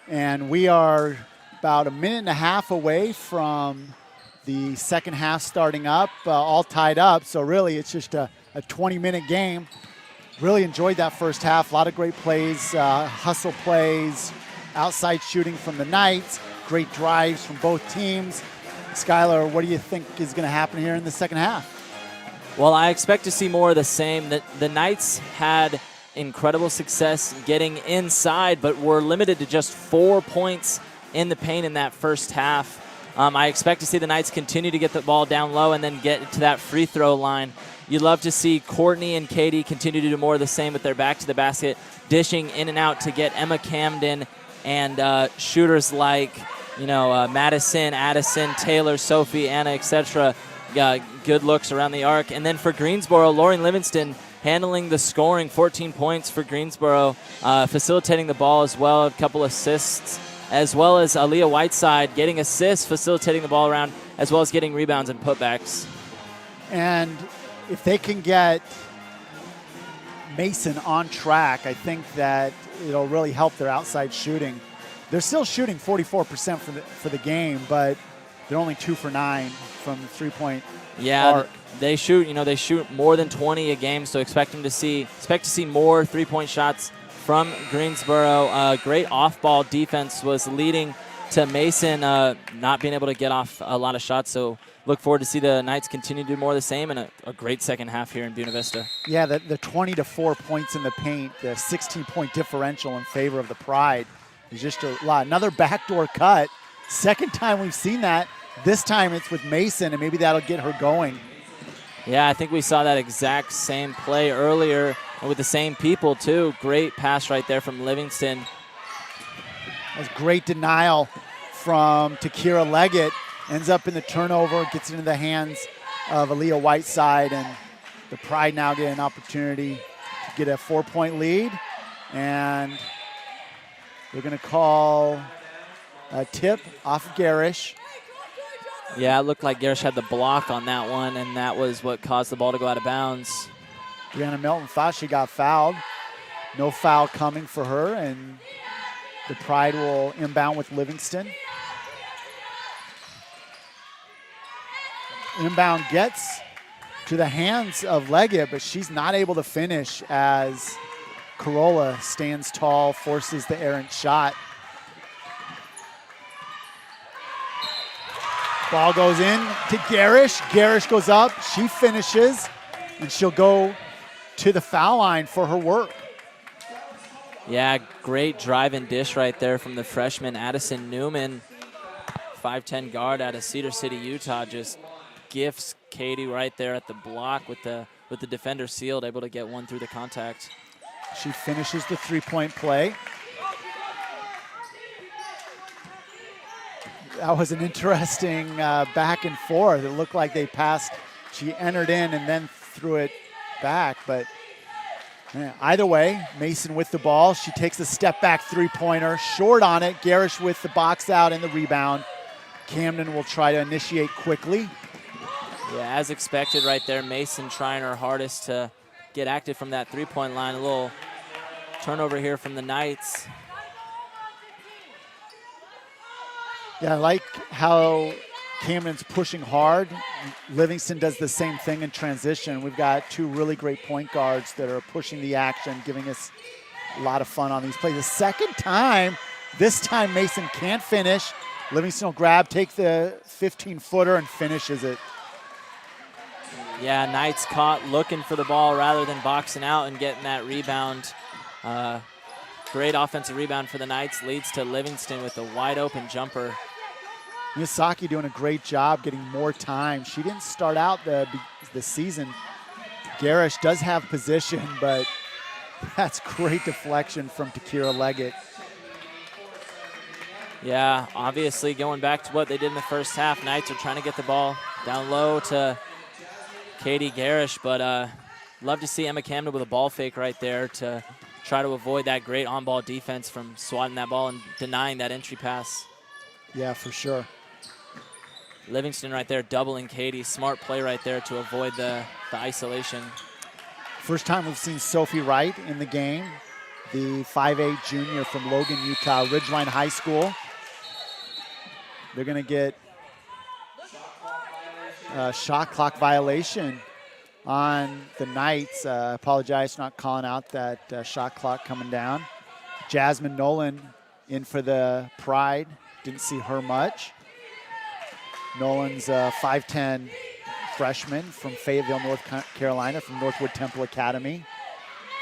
And we are about a minute and a half away from the second half starting up, all tied up. So really it's just a 20-minute game. Really enjoyed that first half. A lot of great plays, hustle plays, outside shooting from the Knights, great drives from both teams. Skylar, what do you think is going to happen here in the second half? Well, I expect to see more of the same. The Knights had incredible success getting inside, but were limited to just 4 points in the paint in that first half. I expect to see the Knights continue to get the ball down low and then get to that free throw line. You'd love to see Courtney and Katie continue to do more of the same with their back to the basket, dishing in and out to get Emma Camden and shooters like, Madison, Addison, Taylor, Sophie, Anna, etc. Good looks around the arc. And then for Greensboro, Lauren Livingston handling the scoring, 14 points for Greensboro, facilitating the ball as well, a couple assists, as well as Aaliyah Whiteside getting assists, facilitating the ball around, as well as getting rebounds and putbacks. And if they can get Mason on track, I think that it'll really help their outside shooting. They're still shooting 44% for the game, but they're only 2 for 9 from the three-point arc. They shoot more than 20 a game, so expect to see more three-point shots from Greensboro. Great off-ball defense was leading to Mason not being able to get off a lot of shots, so look forward to see the Knights continue to do more of the same, and a great second half here in Buena Vista. Yeah, the 20 to 4 points in the paint, the 16-point differential in favor of the Pride is just a lot. Another backdoor cut. Second time we've seen that. This time it's with Mason, and maybe that'll get her going. Yeah, I think we saw that exact same play earlier and with the same people, too. Great pass right there from Livingston. That's great denial from Takira Leggett. Ends up in the turnover, gets into the hands of Aaliyah Whiteside, and the Pride now get an opportunity to get a 4-point lead. And they're going to call a tip off of Garish. Yeah, it looked like Garish had the block on that one, and that was what caused the ball to go out of bounds. Brianna Melton thought she got fouled. No foul coming for her, and the Pride will inbound with Livingston. Inbound gets to the hands of Leggett, but she's not able to finish as Corolla stands tall, forces the errant shot. Ball goes in to Garish. Garish goes up, she finishes, and she'll go to the foul line for her work. Yeah, great drive and dish right there from the freshman Addison Newman, 5'10" guard out of Cedar City, Utah. Just gifts Katie right there at the block with the defender sealed, able to get one through the contact. She finishes the three-point play. That was an interesting back and forth. It looked like they passed. She entered in and then threw it back, but either way, Mason with the ball. She takes a step back three-pointer, short on it. Garish with the box out and the rebound. Camden will try to initiate quickly. Yeah, as expected right there, Mason trying her hardest to get active from that three-point line. A little turnover here from the Knights. Yeah, I like how Camden's pushing hard. Livingston does the same thing in transition. We've got two really great point guards that are pushing the action, giving us a lot of fun on these plays. The second time, this time Mason can't finish. Livingston will grab, take the 15-footer, and finishes it. Yeah, Knights caught looking for the ball rather than boxing out and getting that rebound. Great offensive rebound for the Knights, leads to Livingston with a wide-open jumper. Misaki doing a great job getting more time. She didn't start out the season. Garish does have position, but that's great deflection from Takira Leggett. Yeah, obviously going back to what they did in the first half, Knights are trying to get the ball down low to Katie Garish, but love to see Emma Camden with a ball fake right there to try to avoid that great on-ball defense from swatting that ball and denying that entry pass. Yeah, for sure. Livingston right there doubling Katie. Smart play right there to avoid the isolation. First time we've seen Sophie Wright in the game, the 5'8" junior from Logan, Utah, Ridgeline High School. They're going to get a shot clock violation on the Knights. Apologize for not calling out that shot clock coming down. Jasmine Nolan in for the Pride. Didn't see her much. Nolan's a 5'10" freshman from Fayetteville, North Carolina, from Northwood Temple Academy.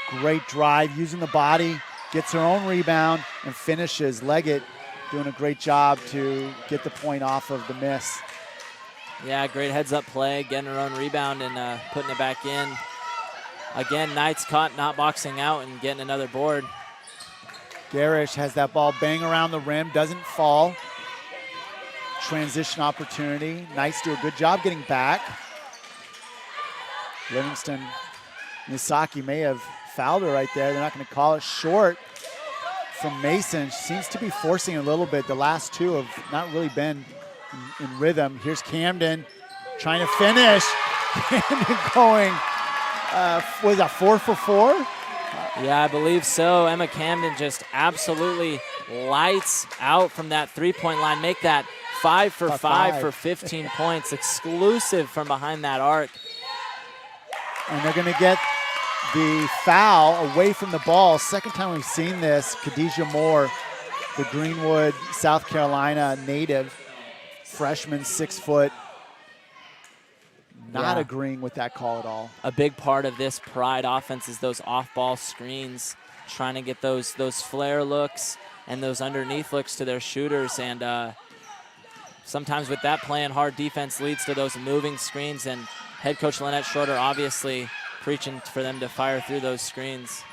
Great drive, using the body, gets her own rebound, and finishes. Leggett doing a great job to get the point off of the miss. Yeah, great heads-up play, getting her own rebound and putting it back in. Again, Knights caught not boxing out and getting another board. Garish has that ball bang around the rim, doesn't fall. Transition opportunity. Knights do a good job getting back. Livingston, Misaki may have fouled her right there. They're not going to call it. Short from Mason. She seems to be forcing a little bit. The last two have not really been in rhythm. Here's Camden trying to finish. Camden going, was that 4 for 4? Yeah, I believe so. Emma Camden just absolutely lights out from that three-point line. Make that 5 for 5 for 15 points, exclusive from behind that arc. And they're going to get the foul away from the ball. Second time we've seen this. Khadijah Moore, the Greenwood, South Carolina native, freshman, 6 foot, not agreeing with that call at all. A big part of this Pride offense is those off-ball screens, trying to get those flare looks and those underneath looks to their shooters. And sometimes with that playing hard defense leads to those moving screens, and head coach Lynette Schroeder obviously preaching for them to fire through those screens.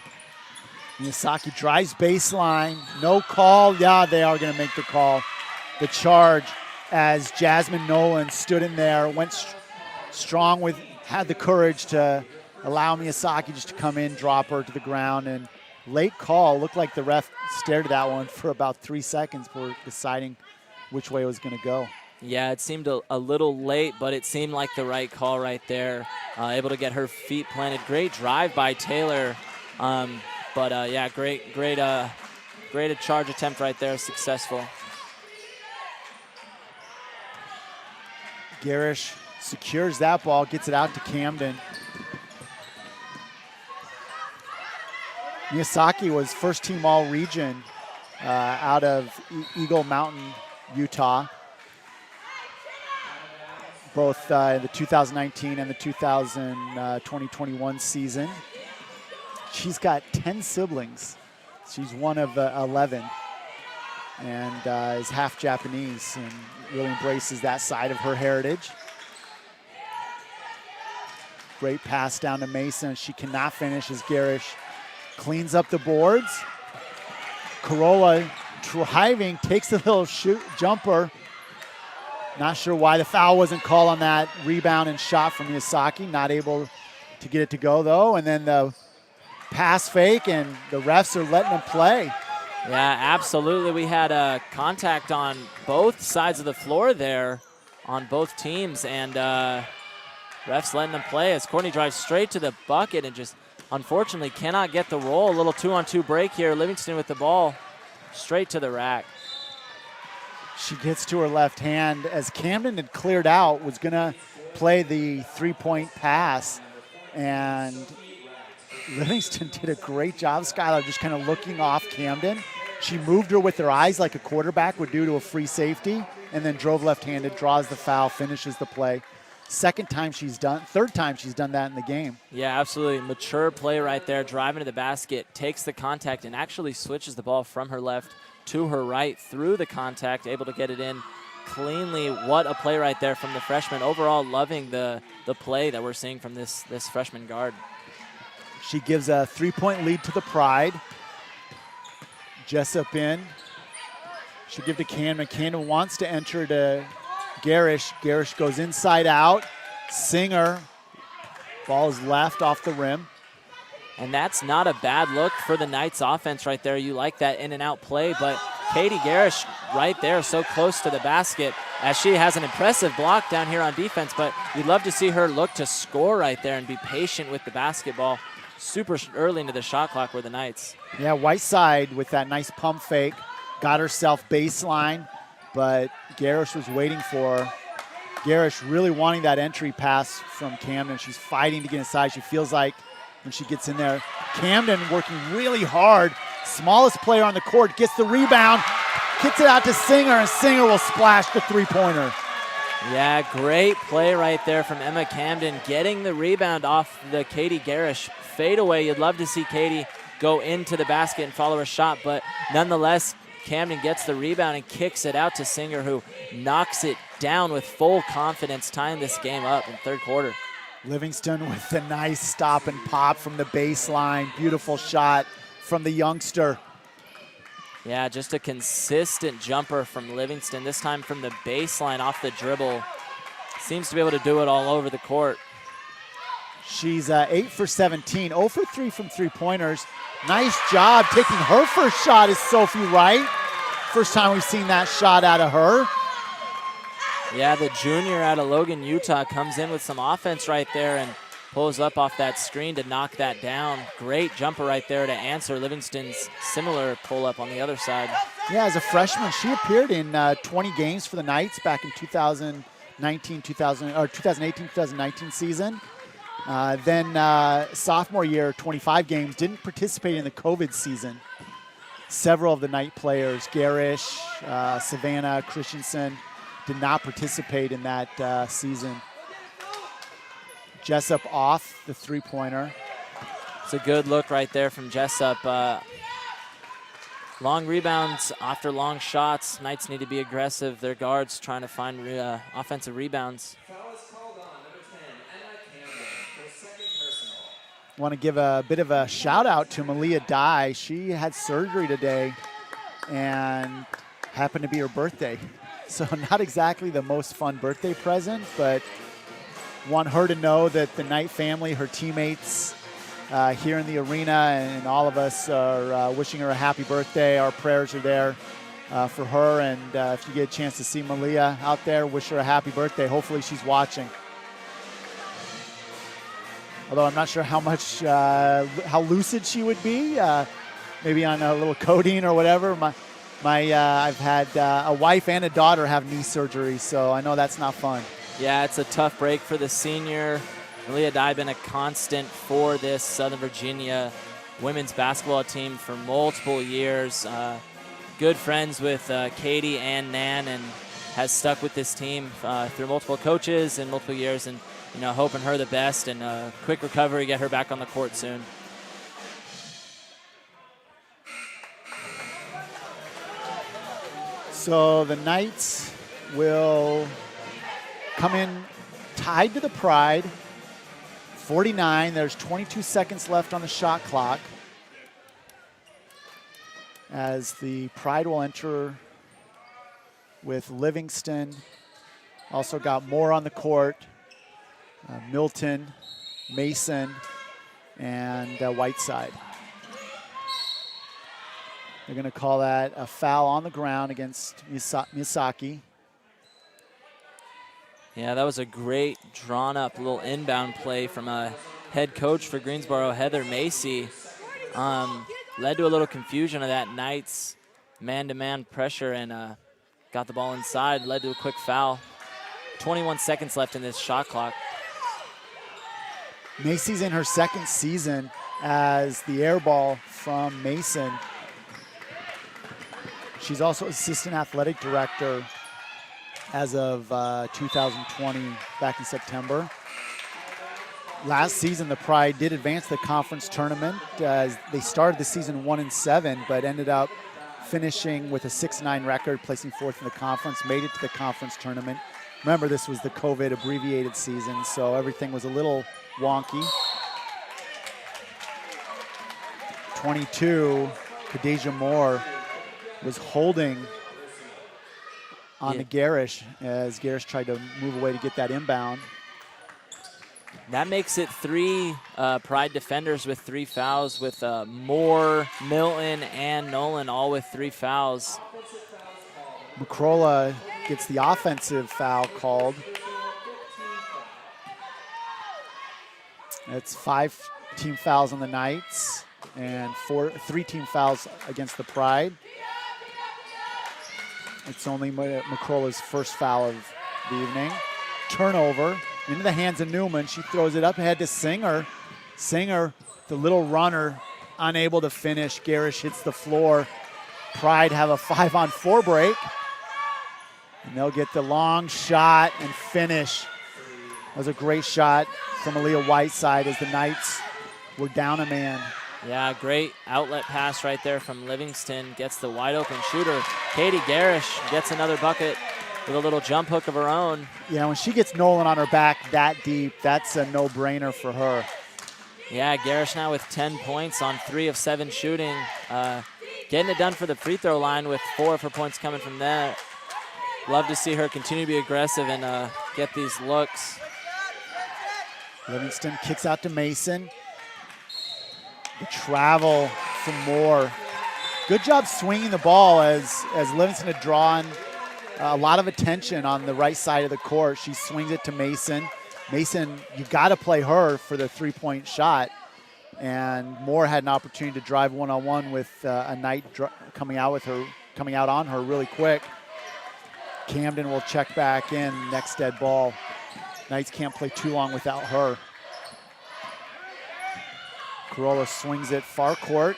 Misaki drives baseline, no call. Yeah, they are going to make the call. The charge as Jasmine Nolan stood in there, went strong with, had the courage to allow Misaki just to come in, drop her to the ground, and late call. Looked like the ref stared at that one for about 3 seconds before deciding which way it was going to go. Yeah, it seemed a little late, but it seemed like the right call right there. Able to get her feet planted. Great drive by Taylor. Yeah, great charge attempt right there, successful. Garish secures that ball, gets it out to Camden. Miyazaki was first team all-region out of Eagle Mountain, Utah. Both the 2019 and the 2020-21 season. She's got 10 siblings. She's one of 11 and is half Japanese and really embraces that side of her heritage. Great pass down to Mason. She cannot finish as Garish cleans up the boards. Corolla driving, takes a little jumper. Not sure why the foul wasn't called on that rebound and shot from Miyazaki. Not able to get it to go, though. And then the pass fake, and the refs are letting them play. Yeah, absolutely. We had contact on both sides of the floor there on both teams, and refs letting them play as Courtney drives straight to the bucket and just unfortunately cannot get the roll. A little 2-on-2 break here. Livingston with the ball straight to the rack. She gets to her left hand as Camden had cleared out, was going to play the three-point pass, and Livingston did a great job. Skylar just kind of looking off Camden. She moved her with her eyes like a quarterback would do to a free safety, and then drove left-handed, draws the foul, finishes the play. Third time she's done that in the game. Yeah, absolutely. Mature play right there, driving to the basket, takes the contact, and actually switches the ball from her left to her right through the contact, able to get it in cleanly. What a play right there from the freshman. Overall, loving the play that we're seeing from this freshman guard. She gives a three-point lead to the Pride. Jessup in. She'll give to Camden. Camden wants to enter to Garish. Garish goes inside out. Singer. Ball is left off the rim. And that's not a bad look for the Knights offense right there. You like that in and out play, but Katie Garish right there, so close to the basket, as she has an impressive block down here on defense, but you'd love to see her look to score right there and be patient with the basketball. Super early into the shot clock were the Knights. Yeah, Whiteside with that nice pump fake, got herself baseline, but Garish was waiting for her. Garish really wanting that entry pass from Camden. She's fighting to get inside. She feels like when she gets in there. Camden working really hard. Smallest player on the court, gets the rebound, kicks it out to Singer, and Singer will splash the three-pointer. Yeah, great play right there from Emma Camden, getting the rebound off the Katie Garish fadeaway. You'd love to see Katie go into the basket and follow her shot, but nonetheless, Camden gets the rebound and kicks it out to Singer, who knocks it down with full confidence, tying this game up in third quarter. Livingston with the nice stop and pop from the baseline. Beautiful shot from the youngster. Yeah, just a consistent jumper from Livingston, this time from the baseline off the dribble. Seems to be able to do it all over the court. She's 8 for 17, 0 for 3 from three-pointers. Nice job taking her first shot is Sophie Wright. First time we've seen that shot out of her. Yeah, the junior out of Logan, Utah comes in with some offense right there and pulls up off that screen to knock that down. Great jumper right there to answer Livingston's similar pull-up on the other side. Yeah, as a freshman, she appeared in 20 games for the Knights back in 2018-2019 season. Then sophomore year, 25 games, didn't participate in the COVID season. Several of the Knight players, Garish, Savannah, Christensen, did not participate in that season. Jessup off the three-pointer. It's a good look right there from Jessup. Long rebounds after long shots. Knights need to be aggressive. Their guards trying to find offensive rebounds. Want to give a bit of a shout out to Malia Dye. She had surgery today and happened to be her birthday. So not exactly the most fun birthday present, but want her to know that the Knight family, her teammates here in the arena, and all of us are wishing her a happy birthday. Our prayers are there for her, and if you get a chance to see Malia out there, wish her a happy birthday. Hopefully she's watching. Although I'm not sure how much, how lucid she would be, maybe on a little codeine or whatever. I've had a wife and a daughter have knee surgery, so I know that's not fun. Yeah, it's a tough break for the senior. Malia Dye been a constant for this Southern Virginia women's basketball team for multiple years. Good friends with Katie and Nan, and has stuck with this team through multiple coaches and multiple years, and hoping her the best and quick recovery, get her back on the court soon. So the Knights will come in tied to the Pride, 49. There's 22 seconds left on the shot clock as the Pride will enter with Livingston. Also got more on the court. Milton, Mason, and Whiteside. They're going to call that a foul on the ground against Misaki. Yeah, that was a great drawn-up little inbound play from a head coach for Greensboro, Heather Macy. Led to a little confusion of that Knights man-to-man pressure, and got the ball inside, led to a quick foul. 21 seconds left in this shot clock. Macy's in her second season as the air ball from Mason. She's also assistant athletic director as of 2020, back in September. Last season, the Pride did advance the conference tournament. As they started the season 1-7, but ended up finishing with a 6-9 record, placing fourth in the conference, made it to the conference tournament. Remember, this was the COVID abbreviated season, so everything was a little wonky. 22, Kadeja Moore was holding on to Garish as Garish tried to move away to get that inbound. That makes it three Pride defenders with 3 fouls, with Moore, Milton, and Nolan all with 3 fouls. McCrolla gets the offensive foul called. It's 5 team fouls on the Knights and 3 team fouls against the Pride. It's only McCullough's first foul of the evening. Turnover into the hands of Newman. She throws it up ahead to Singer. Singer, the little runner, unable to finish. Garish hits the floor. Pride have a 5-on-4 break. And they'll get the long shot and finish. That was a great shot from Aaliyah Whiteside as the Knights were down a man. Yeah, great outlet pass right there from Livingston. Gets the wide open shooter. Katie Garish gets another bucket with a little jump hook of her own. Yeah, when she gets Nolan on her back that deep, that's a no-brainer for her. Yeah, Garish now with 10 points on 3 of 7 shooting. Getting it done for the free throw line with 4 of her points coming from there. Love to see her continue to be aggressive and get these looks. Livingston kicks out to Mason. The travel from Moore. Good job swinging the ball as Livingston had drawn a lot of attention on the right side of the court. She swings it to Mason. Mason, you got to play her for the three-point shot. And Moore had an opportunity to drive one-on-one with a Knight coming out on her really quick. Camden will check back in, next dead ball. Knights can't play too long without her. Corolla swings it far court.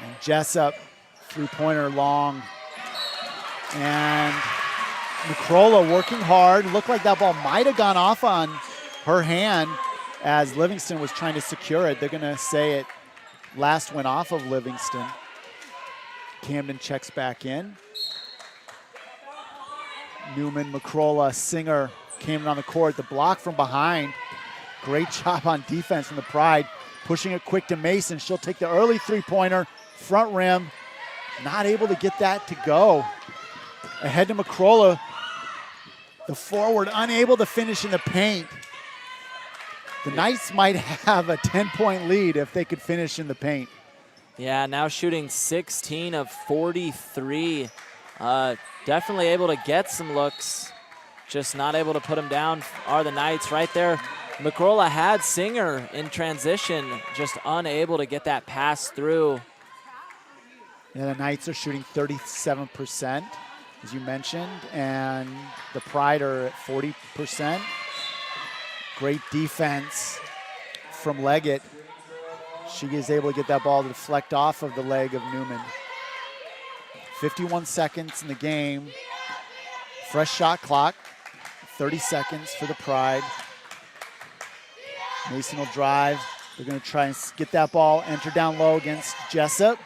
And Jessup, three-pointer long. And McCrolla working hard. Looked like that ball might have gone off on her hand as Livingston was trying to secure it. They're gonna say it last went off of Livingston. Camden checks back in. Newman, McCrolla, Singer, Camden on the court. The block from behind. Great job on defense from the Pride. Pushing it quick to Mason. She'll take the early three-pointer, front rim. Not able to get that to go. Ahead to McCrolla. The forward unable to finish in the paint. The Knights might have a 10-point lead if they could finish in the paint. Yeah, now shooting 16 of 43. Definitely able to get some looks. Just not able to put them down are the Knights right there. McCrolla had Singer in transition, just unable to get that pass through. Yeah, the Knights are shooting 37%, as you mentioned, and the Pride are at 40%. Great defense from Leggett. She is able to get that ball to deflect off of the leg of Newman. 51 seconds in the game. Fresh shot clock. 30 seconds for the Pride. Mason will drive. They're going to try and get that ball, enter down low against Jessup.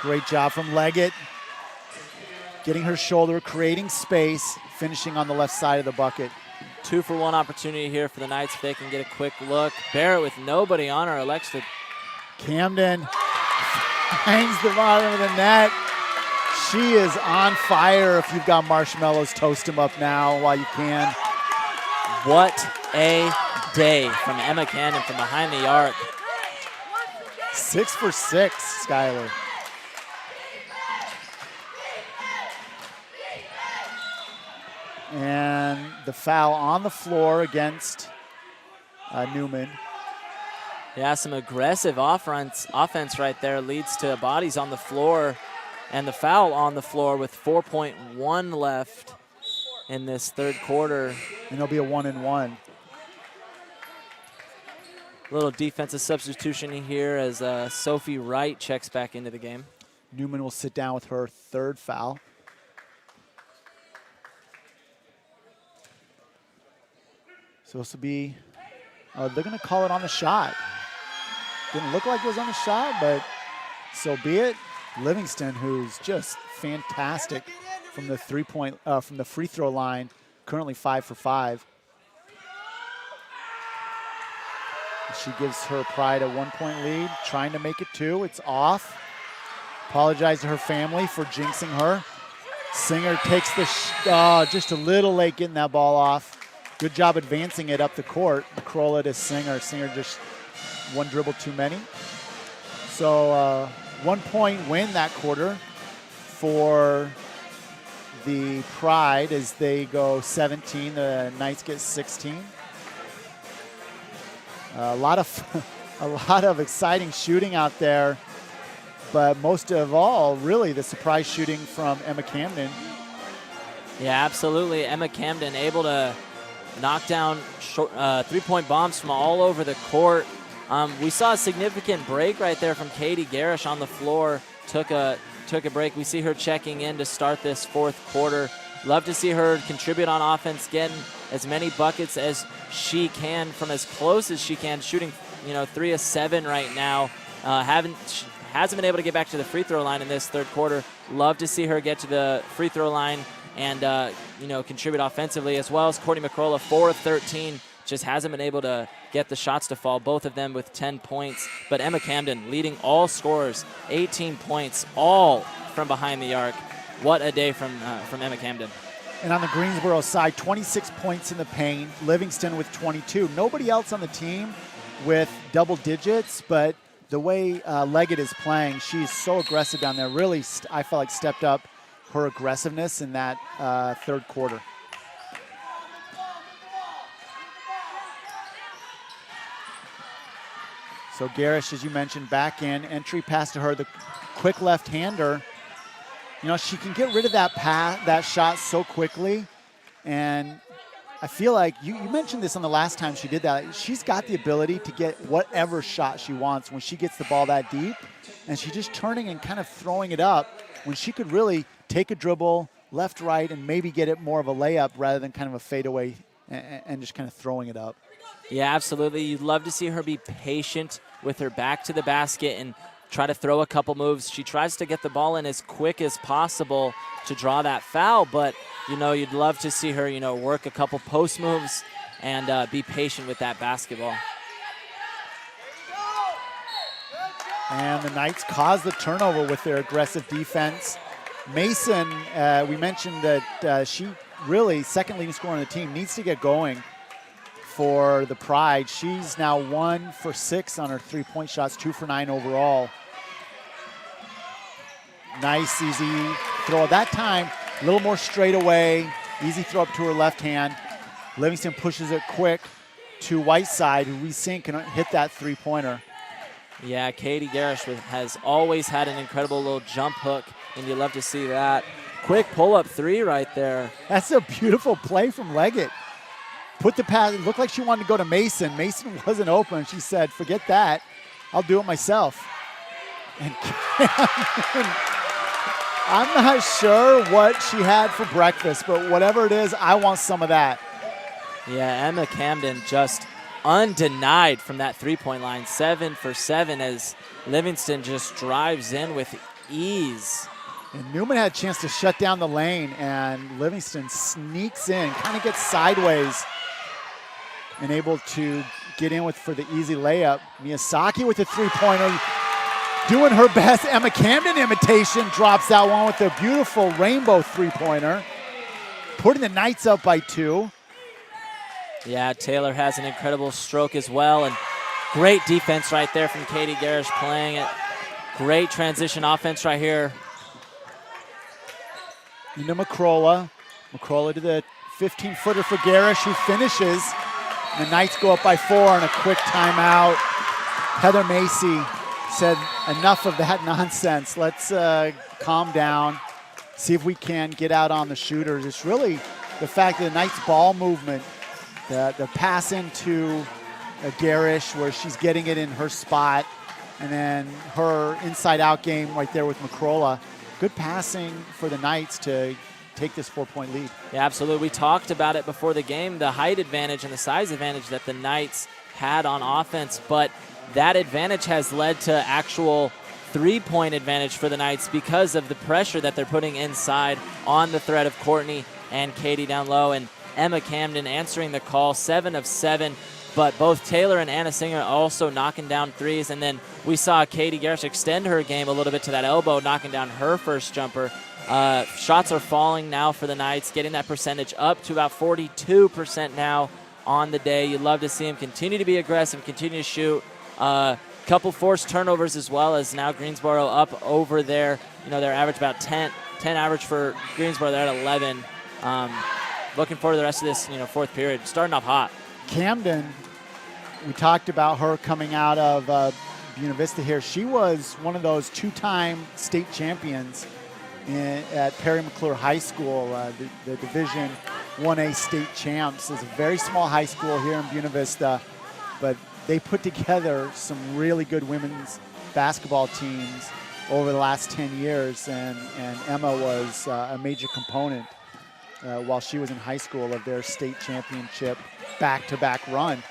Great job from Leggett. Getting her shoulder, creating space, finishing on the left side of the bucket. 2-for-1 opportunity here for the Knights if they can get a quick look. Barrett with nobody on her elects to. Camden hangs the bottom of the net. She is on fire. If you've got marshmallows, toast them up now while you can. What a day from Emma Cannon from behind the arc. 6 for 6, Skylar. And the foul on the floor against Newman. Yeah, some aggressive offense right there leads to bodies on the floor. And the foul on the floor with 4.1 left in this third quarter. And there'll be a 1-and-1. Little defensive substitution here as Sophie Wright checks back into the game. Newman will sit down with her third foul. So this will be, they're going to call it on the shot. Didn't look like it was on the shot, but so be it. Livingston, who's just fantastic from the from the free throw line, currently 5 for 5. She gives her Pride a 1-point lead, trying to make it 2. It's off. Apologize to her family for jinxing her. Singer takes the, just a little late getting that ball off. Good job advancing it up the court. McCrolla to Singer. Singer just one dribble too many. So 1-point win that quarter. for the Pride as they go 17. The Knights get 16. A lot of exciting shooting out there, but most of all, really the surprise shooting from Emma Camden. Yeah, absolutely. Emma Camden able to knock down three-point bombs from all over the court. We saw a significant break right there from Katie Garish on the floor. Took a break. We see her checking in to start this fourth quarter. Love to see her contribute on offense, getting as many buckets as she can from as close as she can, shooting 3 of 7 right now. Hasn't been able to get back to the free throw line in this third quarter. Love to see her get to the free throw line and contribute offensively, as well as Courtney McCrolla, 4 of 13. Just hasn't been able to get the shots to fall, both of them with 10 points. But Emma Camden leading all scorers, 18 points, all from behind the arc. What a day from Emma Camden. And on the Greensboro side, 26 points in the paint, Livingston with 22. Nobody else on the team with double digits, but the way Leggett is playing, she's so aggressive down there. Really, I felt like stepped up her aggressiveness in that third quarter. So Garish, as you mentioned, back in, entry pass to her, the quick left-hander. She can get rid of that shot so quickly. And I feel like you mentioned this on the last time she did that. She's got the ability to get whatever shot she wants when she gets the ball that deep. And she's just turning and kind of throwing it up when she could really take a dribble left, right, and maybe get it more of a layup rather than kind of a fadeaway and just kind of throwing it up. Yeah, absolutely. You'd love to see her be patient with her back to the basket and try to throw a couple moves. She tries to get the ball in as quick as possible to draw that foul, but, you'd love to see her, work a couple post moves and be patient with that basketball. And the Knights caused the turnover with their aggressive defense. Mason, we mentioned that she really, second leading scorer on the team, needs to get going for the Pride. She's now 1 for 6 on her three-point shots, 2 for 9 overall. Nice, easy throw. That time, a little more straight away. Easy throw up to her left hand. Livingston pushes it quick to Whiteside, who we think can hit that three-pointer. Yeah, Katie Garish has always had an incredible little jump hook, and you love to see that. Quick pull-up three right there. That's a beautiful play from Leggett. Put the pass, it looked like she wanted to go to Mason. Mason wasn't open. She said, forget that. I'll do it myself. And I'm not sure what she had for breakfast, but whatever it is, I want some of that. Yeah, Emma Camden just undenied from that three-point line. 7 for 7 as Livingston just drives in with ease. And Newman had a chance to shut down the lane, and Livingston sneaks in, kind of gets sideways, and able to get in for the easy layup. Miyazaki with a three-pointer, doing her best Emma Camden imitation, drops that one with a beautiful rainbow three-pointer, putting the Knights up by 2. Yeah, Taylor has an incredible stroke as well, and great defense right there from Katie Garish playing it. Great transition offense right here. Into McCrolla. McCrolla to the 15-footer for Garish, who finishes. The Knights go up by 4 on a quick timeout. Heather Macy said, enough of that nonsense. Let's calm down, see if we can get out on the shooters. It's really the fact that the Knights' ball movement, the pass into Garish where she's getting it in her spot, and then her inside-out game right there with McCrolla. Good passing for the Knights to take this 4-point lead. Yeah, absolutely. We talked about it before the game, the height advantage and the size advantage that the Knights had on offense, but that advantage has led to actual three-point advantage for the Knights because of the pressure that they're putting inside on the threat of Courtney and Katie down low, and Emma Camden answering the call, 7 of 7. But both Taylor and Anna Singer also knocking down threes. And then we saw Katie Garish extend her game a little bit to that elbow, knocking down her first jumper. Shots are falling now for the Knights, getting that percentage up to about 42% now on the day. You'd love to see them continue to be aggressive, continue to shoot. Couple forced turnovers as well, as now Greensboro up over their, their average about 10 10 average for Greensboro. They're at 11. Looking forward to the rest of this, fourth period. Starting off hot. Camden, we talked about her coming out of Buena Vista here. She was one of those two-time state champions at Perry McClure High School, the Division 1A state champs. It's a very small high school here in Buena Vista, but they put together some really good women's basketball teams over the last 10 years, and Emma was a major component while she was in high school of their state championship back-to-back run.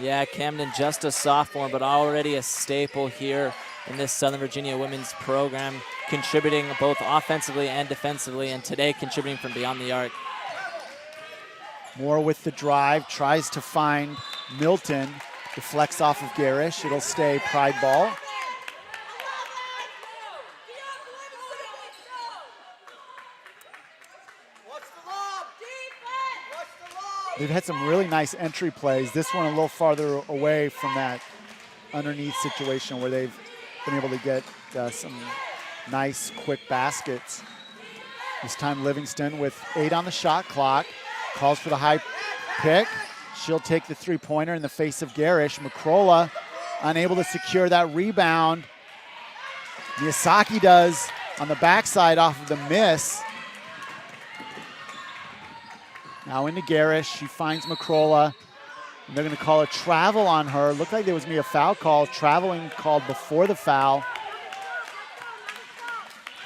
Yeah, Camden just a sophomore, but already a staple here in this Southern Virginia women's program, contributing both offensively and defensively, and today contributing from beyond the arc. Moore with the drive, tries to find Milton, deflects off of Garish. It'll stay Pride ball. They've had some really nice entry plays. This one a little farther away from that underneath situation where they've been able to get some nice quick baskets. This time Livingston with 8 on the shot clock, calls for the high pick. She'll take the three-pointer in the face of Garish. McCrolla unable to secure that rebound. Miyazaki does on the backside off of the miss. Now into Garish, she finds McCrolla, and they're gonna call a travel on her. Looked like there was gonna be a foul call, traveling called before the foul.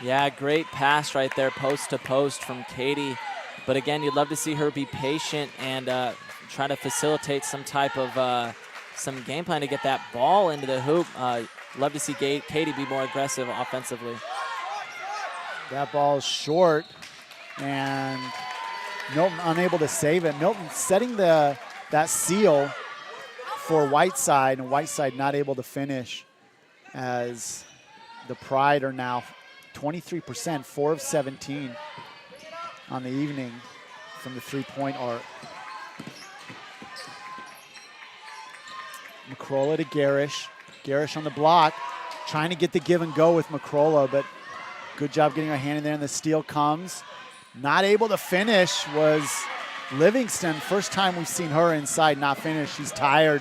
Yeah, great pass right there, post to post from Katie. But again, you'd love to see her be patient and try to facilitate some type of some game plan to get that ball into the hoop. Love to see Katie be more aggressive offensively. That ball is short, and Milton unable to save it. Milton setting that seal for Whiteside, and Whiteside not able to finish, as the Pride are now 23%, 4 of 17 on the evening from the three-point arc. McCrolla to Garish. Garish on the block, trying to get the give and go with McCrolla, but good job getting her hand in there, and the steal comes. Not able to finish was Livingston. First time we've seen her inside not finish. She's tired,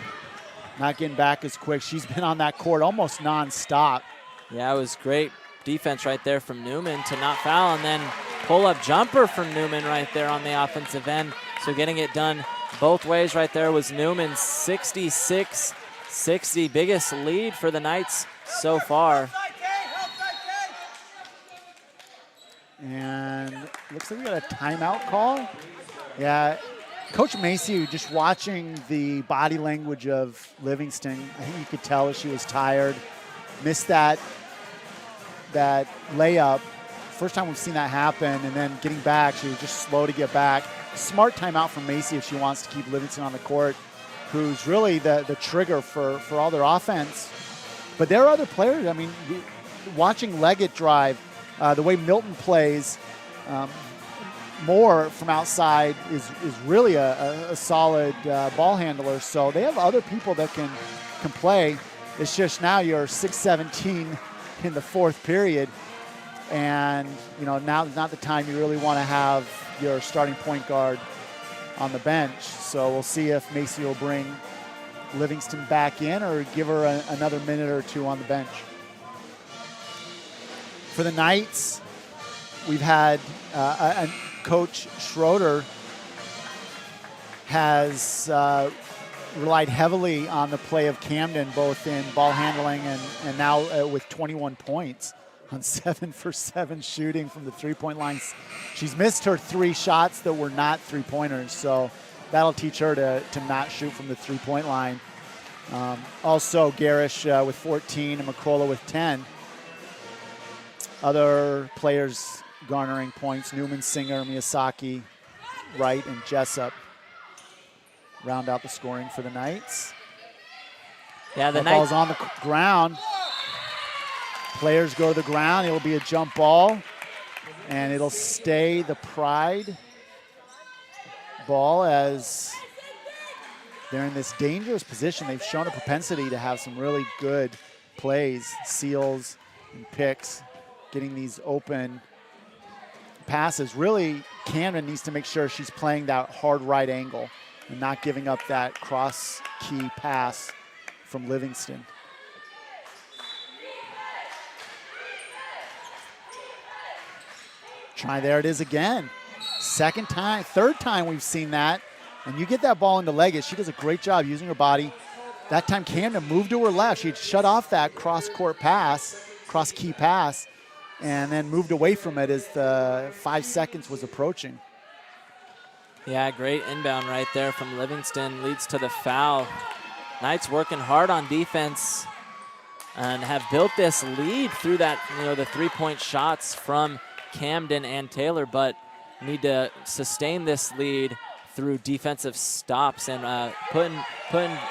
not getting back as quick. She's been on that court almost nonstop. Yeah, it was great defense right there from Newman to not foul, and then pull-up jumper from Newman right there on the offensive end. So getting it done both ways right there was Newman's 66-60, biggest lead for the Knights so far. And looks like we got a timeout call. Yeah, Coach Macy, just watching the body language of Livingston, I think you could tell she was tired. Missed that layup. First time we've seen that happen, and then getting back, she was just slow to get back. Smart timeout from Macy if she wants to keep Livingston on the court, who's really the trigger for all their offense. But there are other players. I mean, watching Leggett drive, the way Milton plays, Moore from outside is really a solid ball handler. So they have other people that can play. It's just now you're 6-17 in the fourth period, and now is not the time you really want to have your starting point guard on the bench. So we'll see if Macy will bring Livingston back in or give her another minute or two on the bench. For the Knights, we've had Coach Schroeder has relied heavily on the play of Camden, both in ball handling and now with 21 points on 7 for 7 shooting from the three-point line. She's missed her 3 shots that were not three-pointers, so that'll teach her to not shoot from the three-point line. Also, Garish with 14 and McCrolla with 10. Other players garnering points: Newman, Singer, Miyazaki, Wright, and Jessup round out the scoring for the Knights. Yeah, the ball's on the ground. Players go to the ground. It'll be a jump ball, and it'll stay the Pride ball as they're in this dangerous position. They've shown a propensity to have some really good plays, seals, and picks getting these open passes. Really, Camden needs to make sure she's playing that hard right angle and not giving up that cross key pass from Livingston. There it is again. Third time we've seen that. And you get that ball into Leggett. She does a great job using her body. That time Camden moved to her left. She'd shut off that cross-court pass, cross-key pass, and then moved away from it as the 5 seconds was approaching. Yeah, great inbound right there from Livingston. Leads to the foul. Knights working hard on defense and have built this lead through that, the three-point shots from Camden and Taylor, but need to sustain this lead through defensive stops, and putting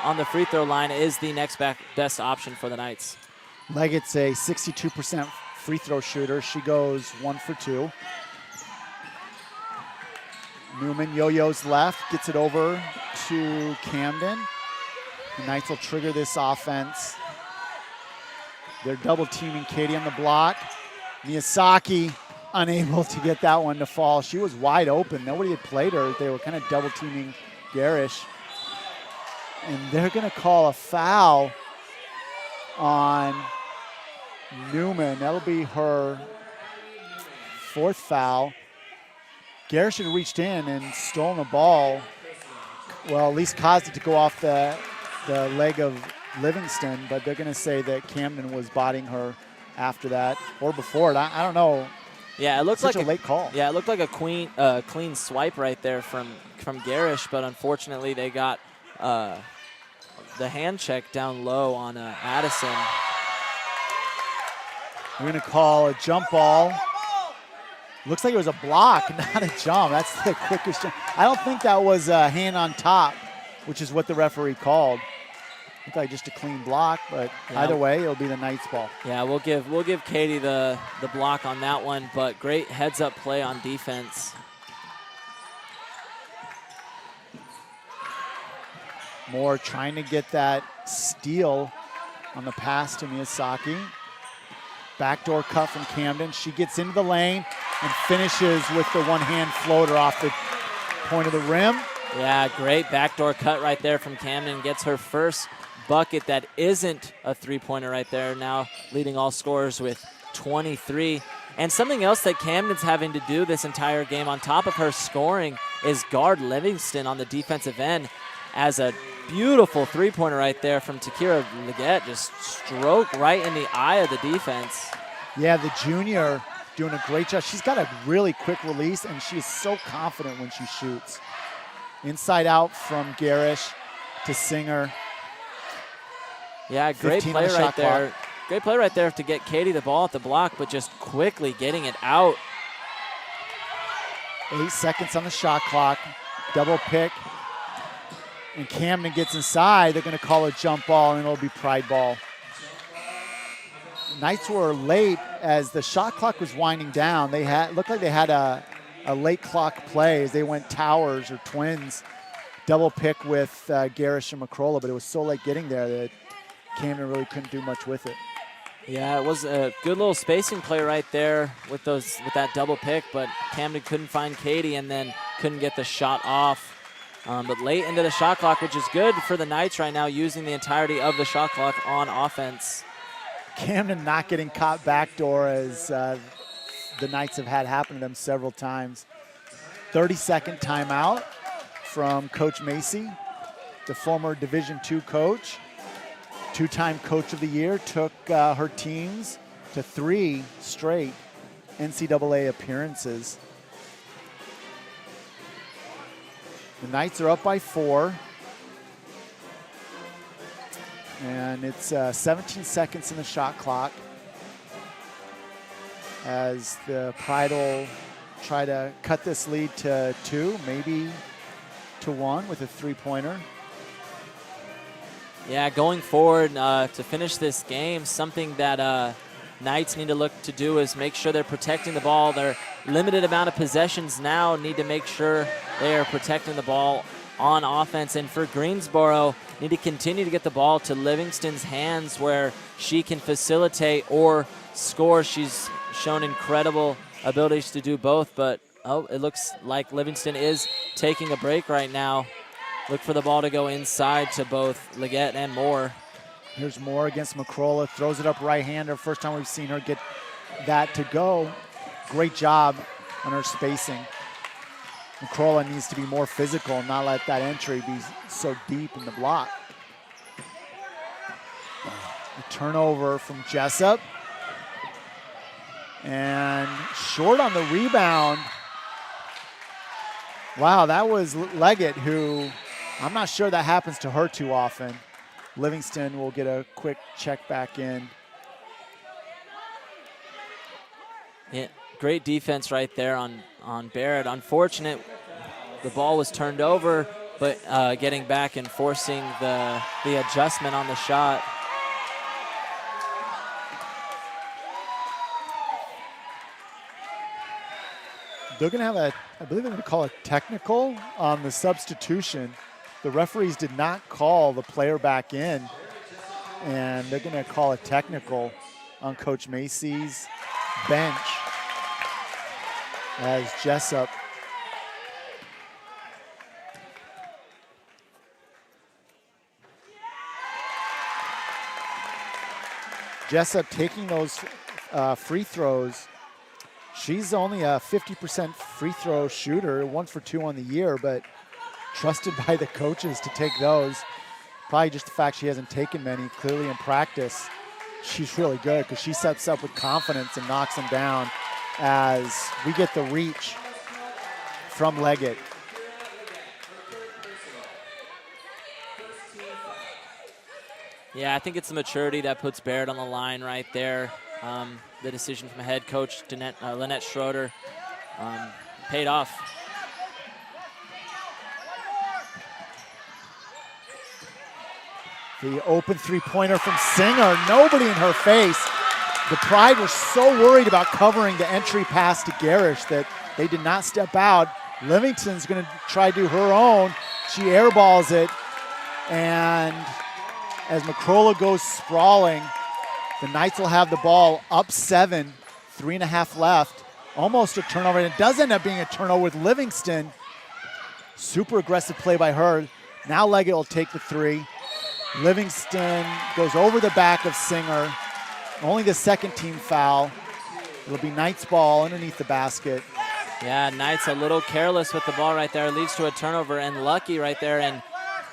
on the free throw line is the next best option for the Knights. Leggett's a 62% free throw shooter. She goes 1 for 2. Newman yo-yos left, gets it over to Camden. The Knights will trigger this offense. They're double teaming Katie on the block. Miyazaki unable to get that one to fall. She was wide open. Nobody had played her. They were kind of double teaming Garish. And they're going to call a foul on Newman. That'll be her 4th foul. Garish had reached in and stolen the ball. Well, at least caused it to go off the leg of Livingston, but they're going to say that Camden was bodying her after that or before it. I don't know. Yeah, it looked like a late call. Yeah, it looked like a clean swipe right there from Garish, but unfortunately they got the hand check down low on Addison. We're going to call a jump ball. Looks like it was a block, not a jump. That's the quickest jump. I don't think that was a hand on top, which is what the referee called. Looked like just a clean block, but either way, it'll be the Knights ball. Yeah, we'll give Katie the block on that one, but great heads-up play on defense. Moore trying to get that steal on the pass to Miyazaki. Backdoor cut from Camden. She gets into the lane and finishes with the one-hand floater off the point of the rim. Yeah, great backdoor cut right there from Camden. Gets her first bucket that isn't a three-pointer right there, now leading all scorers with 23. And something else that Camden's having to do this entire game on top of her scoring is guard Livingston on the defensive end, as a beautiful three-pointer right there from Takira Leggett just stroke right in the eye of the defense. Yeah, the junior doing a great job. She's got a really quick release, and she's so confident when she shoots. Inside out from Garish to Singer. Yeah, great play right there. Great play right there to get Katie the ball at the block, but just quickly getting it out. 8 seconds on the shot clock. Double pick. And Camden gets inside. They're going to call a jump ball, and it'll be Pride ball. Knights were late as the shot clock was winding down. They looked like they had a late clock play as they went towers or twins. Double pick with Garish and McCrolla, but it was so late getting there that Camden really couldn't do much with it. Yeah, it was a good little spacing play right there with that double pick, but Camden couldn't find Katie and then couldn't get the shot off. But late into the shot clock, which is good for the Knights right now, using the entirety of the shot clock on offense. Camden not getting caught backdoor as the Knights have had happen to them several times. 30-second timeout from Coach Macy, the former Division II coach. Two-time Coach of the Year, took her teams to 3 straight NCAA appearances. The Knights are up by 4. And it's 17 seconds in the shot clock as the Pride will try to cut this lead to 2, maybe to 1 with a three-pointer. Yeah, going forward to finish this game, something that Knights need to look to do is make sure they're protecting the ball. Their limited amount of possessions now need to make sure they are protecting the ball on offense. And for Greensboro, need to continue to get the ball to Livingston's hands where she can facilitate or score. She's shown incredible abilities to do both, but it looks like Livingston is taking a break right now. Look for the ball to go inside to both Leggett and Moore. Here's Moore against McCrolla, throws it up right-hander. First time we've seen her get that to go. Great job on her spacing. McCrolla needs to be more physical and not let that entry be so deep in the block. A turnover from Jessup. And short on the rebound. Wow, that was Leggett, who I'm not sure that happens to her too often. Livingston will get a quick check back in. Yeah, great defense right there on Barrett. Unfortunate, the ball was turned over, but getting back and forcing the adjustment on the shot. They're going to have I believe they're going to call a technical on the substitution. The referees did not call the player back in, and they're going to call a technical on Coach Macy's bench as Jessup taking those free throws. She's only a 50% free throw shooter, 1 for 2 on the year, but trusted by the coaches to take those. Probably just the fact she hasn't taken many. Clearly in practice, she's really good because she sets up with confidence and knocks them down as we get the reach from Leggett. Yeah, I think it's the maturity that puts Barrett on the line right there. The decision from head coach Lynette Schroeder paid off. The open three-pointer from Singer, nobody in her face. The Pride were so worried about covering the entry pass to Garish that they did not step out. Livingston's gonna try to do her own. She airballs it, and as McCrolla goes sprawling, the Knights will have the ball up 7, 3.5 left. Almost a turnover, and it does end up being a turnover with Livingston. Super aggressive play by her. Now Leggett will take the 3. Livingston goes over the back of Singer. Only the second team foul. It'll be Knights ball underneath the basket. Yeah, Knights a little careless with the ball right there. Leads to a turnover, and Lucky right there. And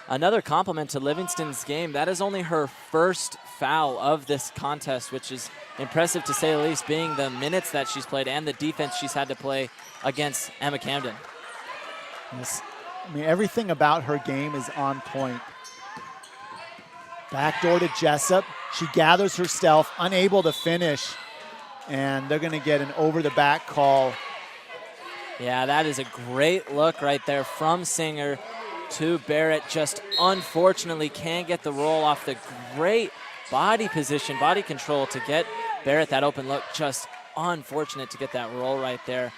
another compliment to Livingston's game. That is only her first foul of this contest, which is impressive to say the least, being the minutes that she's played and the defense she's had to play against Emma Camden. Yes. I mean, everything about her game is on point. Backdoor to Jessup. She gathers herself, unable to finish, and they're going to get an over-the-back call. Yeah, that is a great look right there from Singer to Barrett. Just unfortunately can't get the roll off the great body position, body control to get Barrett that open look. Just unfortunate to get that roll right there.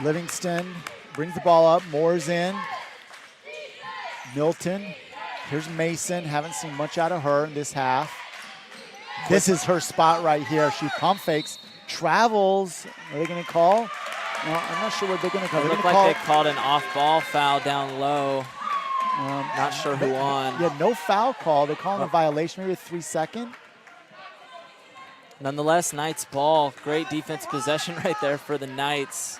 Livingston brings the ball up. Moore's in. Milton. Here's Mason. Haven't seen much out of her in this half. This is her spot right here. She pump fakes, travels. Are they going to call? No, I'm not sure what they're going to call. It looked like they called an off-ball foul down low. Not sure who on. Yeah, no foul call. They're calling a violation, maybe a 3-second. Nonetheless, Knights ball. Great defense possession right there for the Knights.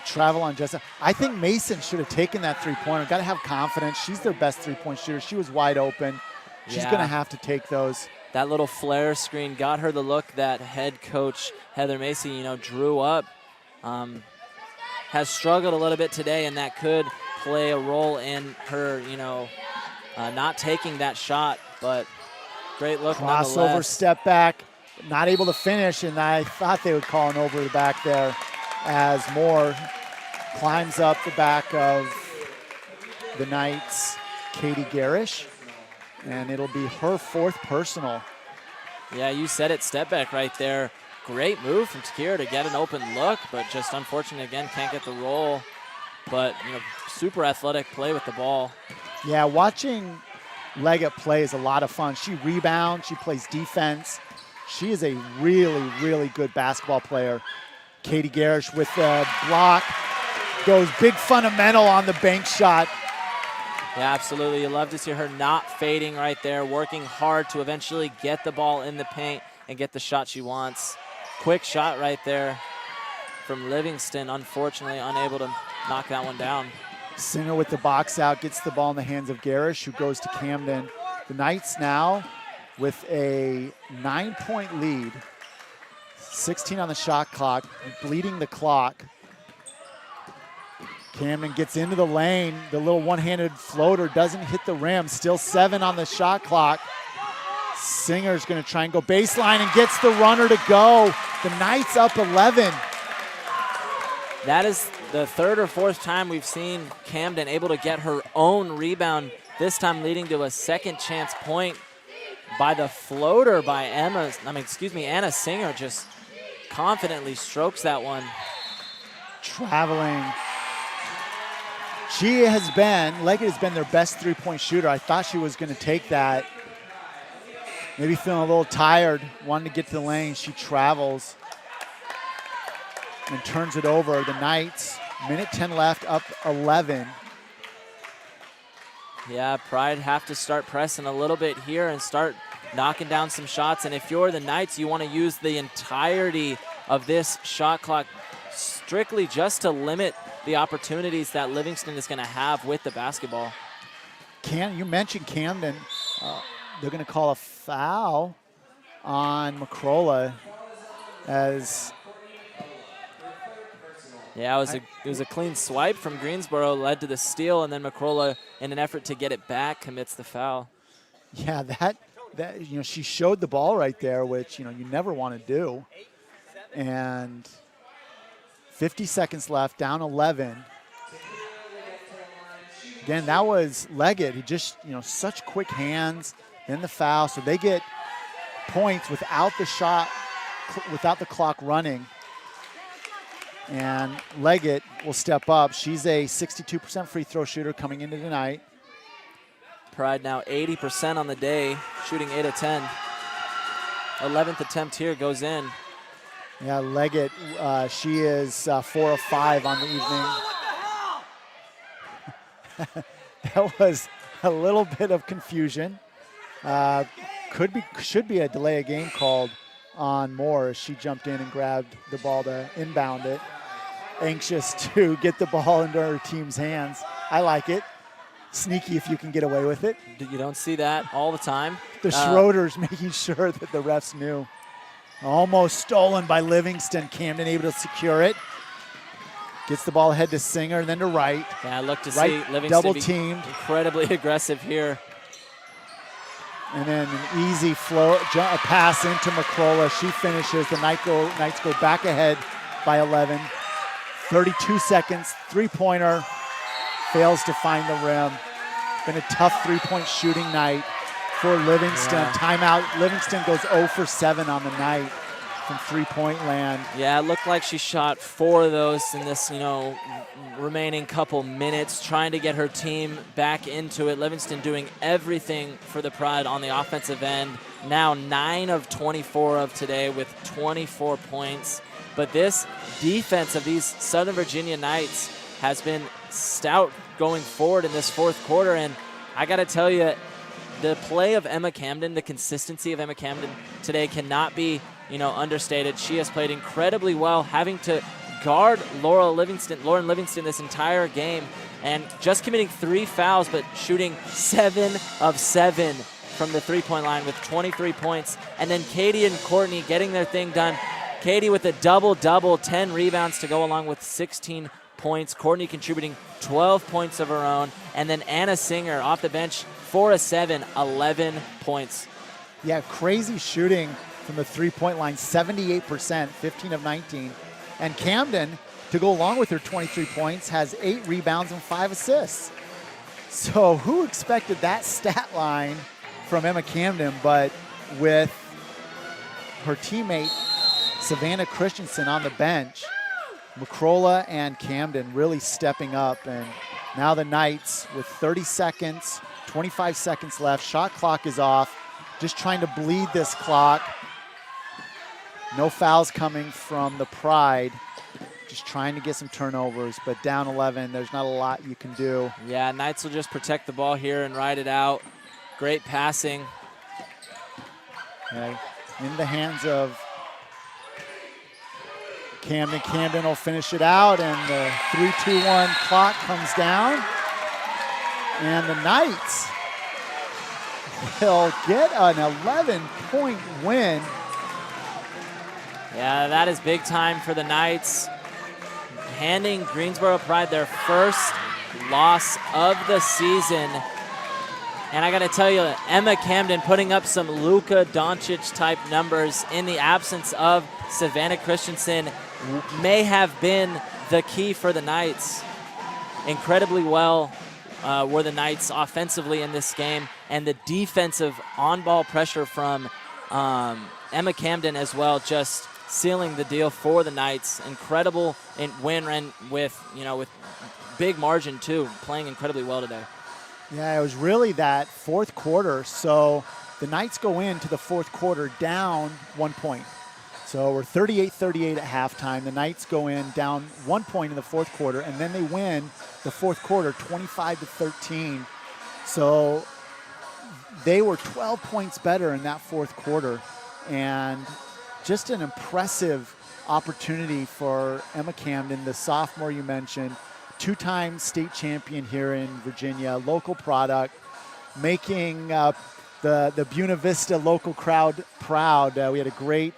Travel on Jessup. I think Mason should have taken that three-pointer. Got to have confidence. She's their best three-point shooter. She was wide open. She's going to have to take those. That little flare screen got her the look that head coach Heather Macy, drew up. Has struggled a little bit today, and that could play a role in her, not taking that shot. But great look nonetheless. Crossover, step back, not able to finish, and I thought they would call an over the back there as Moore climbs up the back of the Knights, Katie Garish, and it'll be her 4th personal. Yeah, you said it, step back right there. Great move from Takira to get an open look, but just unfortunate again, can't get the roll. But, super athletic play with the ball. Yeah, watching Leggett play is a lot of fun. She rebounds, she plays defense. She is a really, really good basketball player. Katie Garish with the block, goes big fundamental on the bank shot. Yeah, absolutely. You love to see her not fading right there, working hard to eventually get the ball in the paint and get the shot she wants. Quick shot right there from Livingston, unfortunately unable to knock that one down. Singer with the box out, gets the ball in the hands of Garish, who goes to Camden. The Knights now with a 9-point lead, 16 on the shot clock, bleeding the clock. Camden gets into the lane. The little one-handed floater doesn't hit the rim. Still 7 on the shot clock. Singer's going to try and go baseline and gets the runner to go. The Knights up 11. That is the third or fourth time we've seen Camden able to get her own rebound, this time leading to a second chance point by the floater by Anna Singer. Just confidently strokes that one. Traveling. Leggett has been their best three-point shooter. I thought she was going to take that. Maybe feeling a little tired, wanting to get to the lane. She travels and turns it over. The Knights, minute 10 left, up 11. Yeah, Pride have to start pressing a little bit here and start knocking down some shots. And if you're the Knights, you want to use the entirety of this shot clock strictly just to limit the opportunities that Livingston is going to have with the basketball. You mentioned Camden. They're going to call a foul on McCrolla as... Yeah, it was a clean swipe from Greensboro, led to the steal, and then McCrolla, in an effort to get it back, commits the foul. Yeah, that she showed the ball right there, which you never want to do. And 50 seconds left, down 11. Again, that was Leggett. He just such quick hands. Then the foul, so they get points without the clock running. And Leggett will step up. She's a 62% free throw shooter coming into tonight. Pride now 80% on the day, shooting 8 of 10. 11th attempt here goes in. Yeah, Leggett, she is 4 of 5 on the evening. That was a little bit of confusion. Should be a delay of game called on Moore as she jumped in and grabbed the ball to inbound it. Anxious to get the ball into her team's hands. I like it. Sneaky if you can get away with it. You don't see that all the time. The Schroeder's making sure that the refs knew. Almost stolen by Livingston. Camden able to secure it. Gets the ball ahead to Singer and then to Wright. Yeah, I look to Wright see Livingston double teamed. Incredibly aggressive here. And then an easy a pass into McCrolla. She finishes. The Knights go back ahead by 11. 32 seconds, three-pointer. Fails to find the rim. Been a tough three-point shooting night for Livingston. Yeah. Timeout. Livingston goes 0 for 7 on the night from three-point land. Yeah, it looked like she shot 4 of those in this, remaining couple minutes, trying to get her team back into it. Livingston doing everything for the Pride on the offensive end. Now 9 of 24 of today with 24 points. But this defense of these Southern Virginia Knights has been stout going forward in this fourth quarter. And I got to tell you, the play of Emma Camden, the consistency of Emma Camden today cannot be, understated. She has played incredibly well, having to guard Lauren Livingston this entire game, and just committing 3 fouls, but shooting 7 of 7 from the three-point line with 23 points. And then Katie and Courtney getting their thing done. Katie with a double-double, 10 rebounds to go along with 16 points. Courtney contributing 12 points of her own. And then Anna Singer off the bench, 4 of 7, 11 points. Yeah, crazy shooting from the three-point line, 78%, 15 of 19. And Camden, to go along with her 23 points, has 8 rebounds and 5 assists. So who expected that stat line from Emma Camden, but with her teammate Savannah Christensen on the bench. McCrolla and Camden really stepping up, and now the Knights with 30 seconds, 25 seconds left. Shot clock is off, just trying to bleed this clock. No fouls coming from the Pride. Just trying to get some turnovers, but down 11, there's not a lot you can do. Yeah, Knights will just protect the ball here and ride it out. Great passing. Okay. In the hands of Camden. Camden will finish it out, and the 3-2-1 clock comes down. And the Knights will get an 11-point win. Yeah, that is big time for the Knights. Handing Greensboro Pride their first loss of the season. And I got to tell you, Emma Camden putting up some Luka Doncic type numbers in the absence of Savannah Christensen may have been the key for the Knights. Incredibly well were the Knights offensively in this game, and the defensive on-ball pressure from Emma Camden as well, just sealing the deal for the Knights. Incredible win with big margin too, playing incredibly well today. Yeah, it was really that fourth quarter. So the Knights go into the fourth quarter down 1 point. So we're 38-38 at halftime. The Knights go in down 1 point in the fourth quarter, and then they win the fourth quarter 25-13. So they were 12 points better in that fourth quarter, and just an impressive opportunity for Emma Camden, the sophomore you mentioned, two-time state champion here in Virginia, local product, making the Buena Vista local crowd proud. We had a great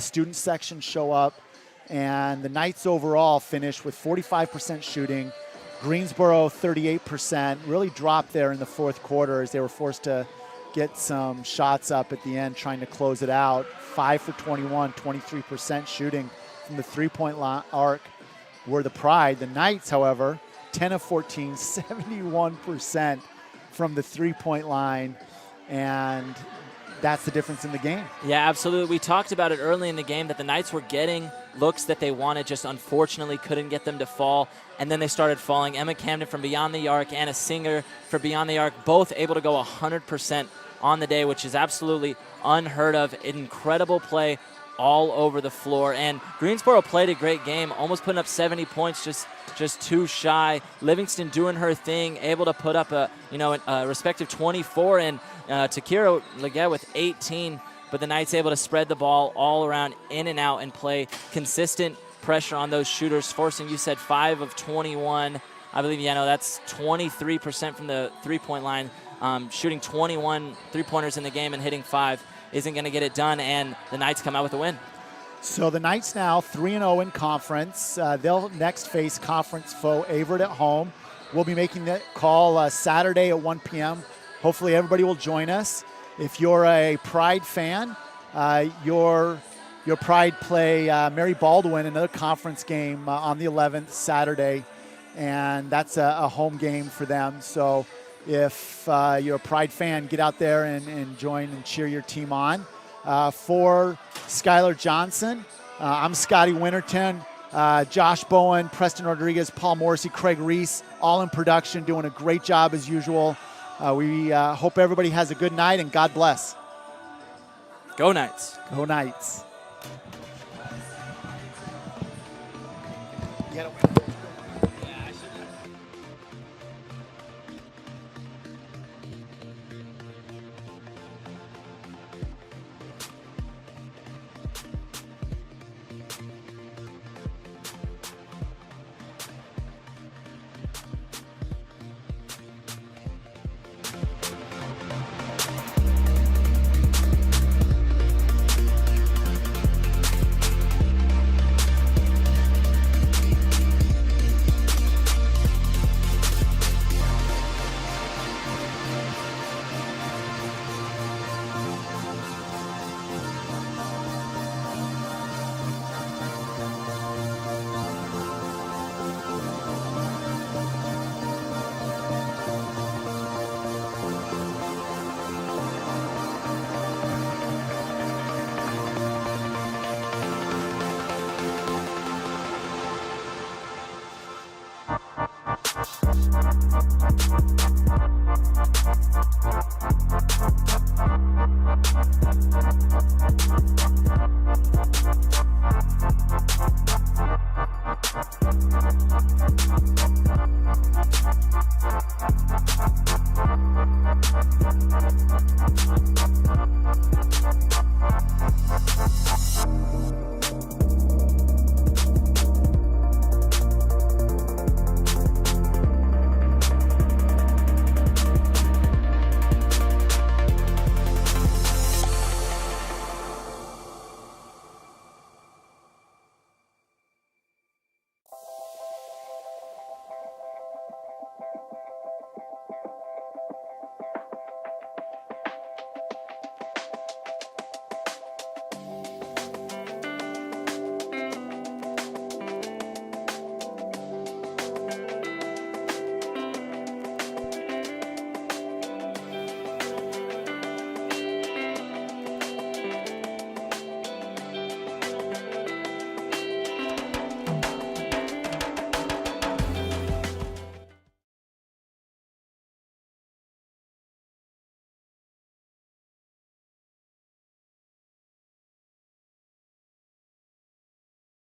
student section show up, and the Knights overall finished with 45% shooting. Greensboro 38%, really dropped there in the fourth quarter as they were forced to get some shots up at the end trying to close it out. 5 for 21, 23% shooting from the three-point arc were the Pride. The Knights, however, 10 of 14, 71% from the three-point line, and that's the difference in the game. Yeah, absolutely. We talked about it early in the game that the Knights were getting looks that they wanted, just unfortunately couldn't get them to fall, and then they started falling. Emma Camden from beyond the arc, Anna Singer for beyond the arc, both able to go 100% on the day, which is absolutely unheard of. Incredible play all over the floor, and Greensboro played a great game, almost putting up 70 points, just too shy. Livingston doing her thing, able to put up a respective 24, and Takira Leggett with 18, but the Knights able to spread the ball all around, in and out, and play consistent pressure on those shooters, forcing, you said, 5 of 21. I believe, that's 23% from the three-point line. Shooting 21 three-pointers in the game and hitting 5 isn't going to get it done, and the Knights come out with a win. So the Knights now 3-0 in conference. They'll next face conference foe Averett at home. We'll be making that call Saturday at 1 p.m. Hopefully everybody will join us. If you're a Pride fan, your Pride play Mary Baldwin, another conference game on the 11th, Saturday, and that's a home game for them. So if you're a Pride fan, get out there and join and cheer your team on. For Skylar Johnson, I'm Scotty Winterton, Josh Bowen, Preston Rodriguez, Paul Morrissey, Craig Reese, all in production, doing a great job as usual. We hope everybody has a good night, and God bless. Go Knights. Go Knights. Get away.